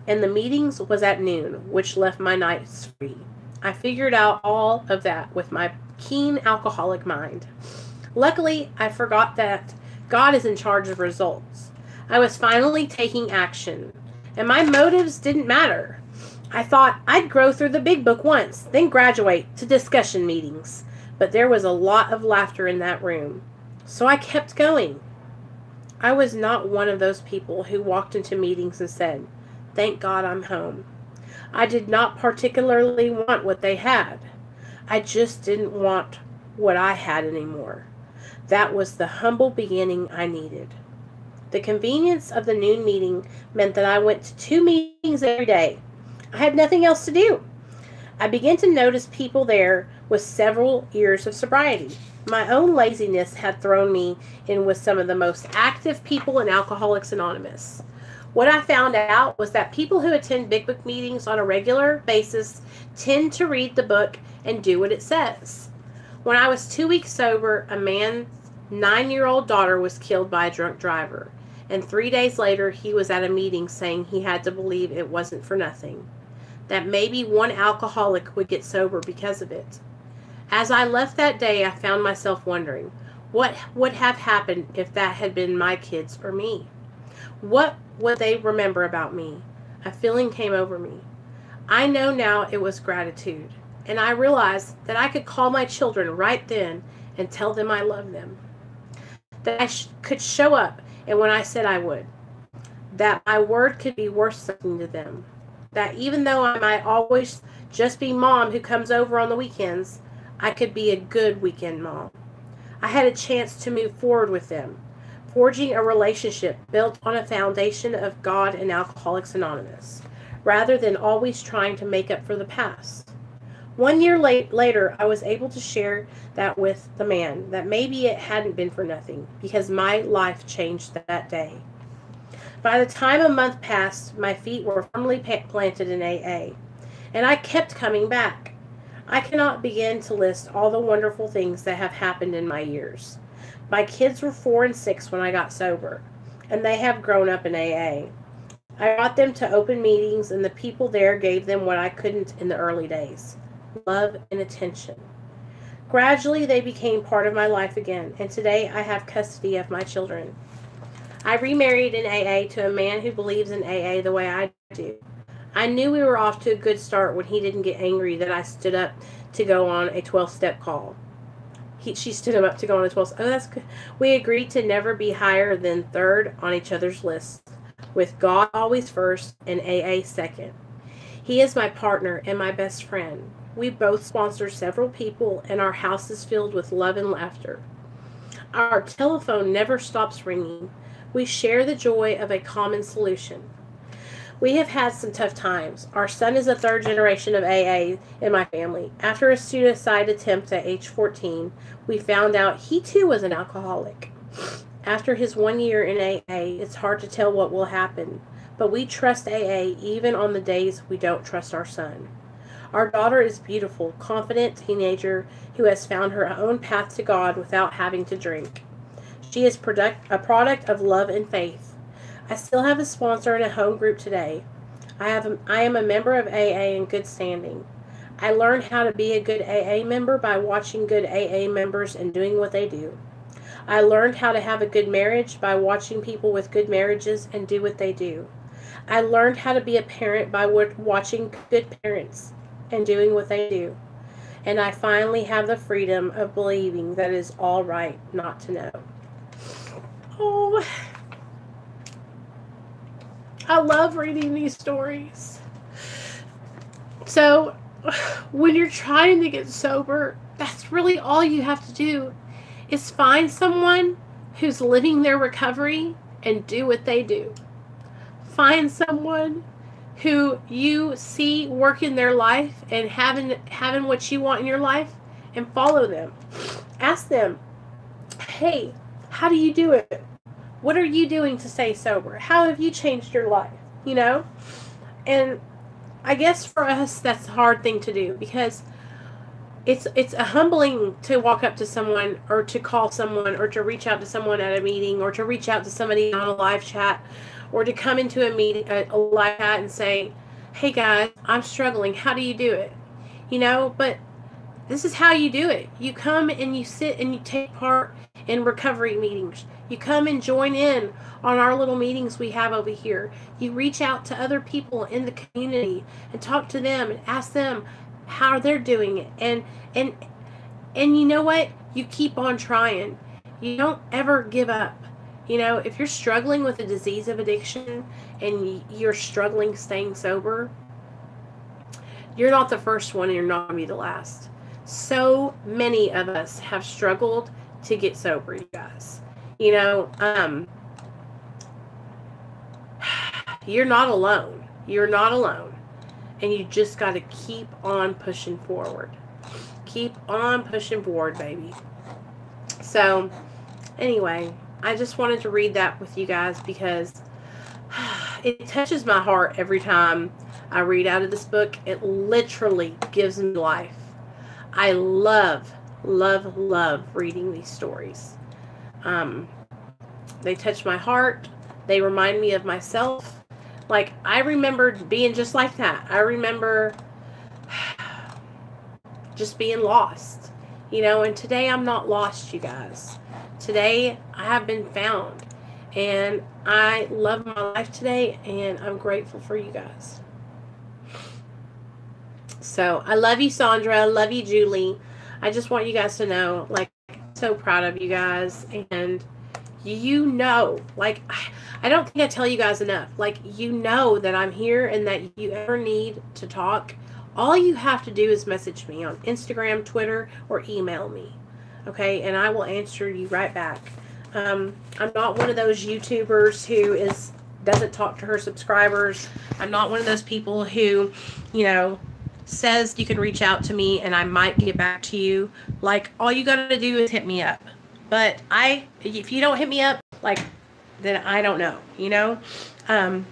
And the meetings was at noon, which left my nights free. I figured out all of that with my keen alcoholic mind. Luckily, I forgot that God is in charge of results. I was finally taking action, and my motives didn't matter. I thought I'd grow through the Big Book once, then graduate to discussion meetings. But there was a lot of laughter in that room, so I kept going. I was not one of those people who walked into meetings and said, "Thank God I'm home." I did not particularly want what they had. I just didn't want what I had anymore. That was the humble beginning I needed. The convenience of the noon meeting meant that I went to 2 meetings every day. I had nothing else to do. I began to notice people there with several years of sobriety. My own laziness had thrown me in with some of the most active people in Alcoholics Anonymous. What I found out was that people who attend Big Book meetings on a regular basis tend to read the book and do what it says. When I was 2 weeks sober, a man's 9-year-old daughter was killed by a drunk driver, and 3 days later he was at a meeting saying he had to believe it wasn't for nothing, that maybe one alcoholic would get sober because of it. As I left that day, I found myself wondering, what would have happened if that had been my kids or me? What would they remember about me? A feeling came over me. I know now it was gratitude, and I realized that I could call my children right then and tell them I love them. That I could show up, and when I said I would, that my word could be worth something to them. That even though I might always just be mom who comes over on the weekends, I could be a good weekend mom. I had a chance to move forward with them, forging a relationship built on a foundation of God and Alcoholics Anonymous, rather than always trying to make up for the past. 1 year later, I was able to share that with the man, that maybe it hadn't been for nothing, because my life changed that day. By the time a month passed, my feet were firmly planted in AA, and I kept coming back. I cannot begin to list all the wonderful things that have happened in my years. My kids were 4 and 6 when I got sober, and they have grown up in AA. I brought them to open meetings, and the people there gave them what I couldn't in the early days: love and attention. Gradually, they became part of my life again, and today I have custody of my children. I remarried in AA to a man who believes in AA the way I do. I knew we were off to a good start when he didn't get angry that I stood up to go on a 12-step call. She stood him up to go on a 12-step. Oh, that's good. We agreed to never be higher than third on each other's lists, with God always first and AA second. He is my partner and my best friend. We both sponsor several people, and our house is filled with love and laughter. Our telephone never stops ringing. We share the joy of a common solution. We have had some tough times. Our son is a third generation of AA in my family. After a suicide attempt at age 14, we found out he too was an alcoholic. After his 1 year in AA, it's hard to tell what will happen, but we trust AA even on the days we don't trust our son. Our daughter is beautiful, confident teenager who has found her own path to God without having to drink. She is a product of love and faith. I still have a sponsor and a home group today. I am a member of AA in good standing. I learned how to be a good AA member by watching good AA members and doing what they do. I learned how to have a good marriage by watching people with good marriages and do what they do. I learned how to be a parent by watching good parents and doing what they do. And I finally have the freedom of believing that it is all right not to know. Oh, I love reading these stories. So, when you're trying to get sober, that's really all you have to do is find someone who's living their recovery and do what they do. Find someone who you see working their life and having what you want in your life and follow them. Ask them, hey, how do you do it? What are you doing to stay sober? How have you changed your life? You know? And I guess for us, that's a hard thing to do because it's a humbling to walk up to someone or to call someone or to reach out to someone at a meeting or to reach out to somebody on a live chat or to come into a meeting, a live chat and say, hey guys, I'm struggling. How do you do it? You know, but this is how you do it. You come and you sit and you take part in recovery meetings. You come and join in on our little meetings we have over here. You reach out to other people in the community and talk to them and ask them how they're doing it. And you know what? You keep on trying. You don't ever give up. You know, if you're struggling with a disease of addiction and you're struggling staying sober, you're not the first one and you're not going to be the last. So many of us have struggled to get sober, you guys. You know, you're not alone. You're not alone. And you just got to keep on pushing forward. Keep on pushing forward, baby. So, anyway, I just wanted to read that with you guys because it touches my heart every time I read out of this book. It literally gives me life. I love, love, love reading these stories. They touch my heart. They remind me of myself. Like, I remember being just like that. I remember just being lost, you know, and today I'm not lost, you guys. Today I have been found, and I love my life today, and I'm grateful for you guys. So I love you, Sandra. I love you, Julie. I just want you guys to know, like, I'm so proud of you guys, and you know, like, I don't think I tell you guys enough. Like, you know that I'm here and that you ever need to talk. All you have to do is message me on Instagram, Twitter, or email me. Okay? And I will answer you right back. I'm not one of those YouTubers who doesn't talk to her subscribers. I'm not one of those people who, you know, says you can reach out to me and I might get back to you. Like, all you got to do is hit me up. But if you don't hit me up, like, then I don't know, you know? And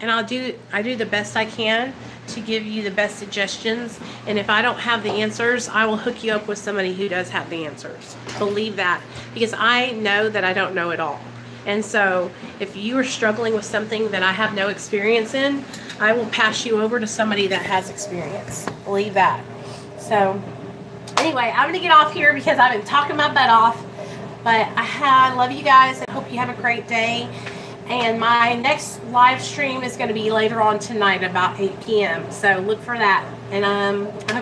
I do the best I can to give you the best suggestions. And if I don't have the answers, I will hook you up with somebody who does have the answers. Believe that. Because I know that I don't know it all. And so if you are struggling with something that I have no experience in, I will pass you over to somebody that has experience. Believe that. So anyway, I'm going to get off here because I've been talking my butt off. But I love you guys. I hope you have a great day. And my next live stream is going to be later on tonight about 8 p.m. So look for that. And I hope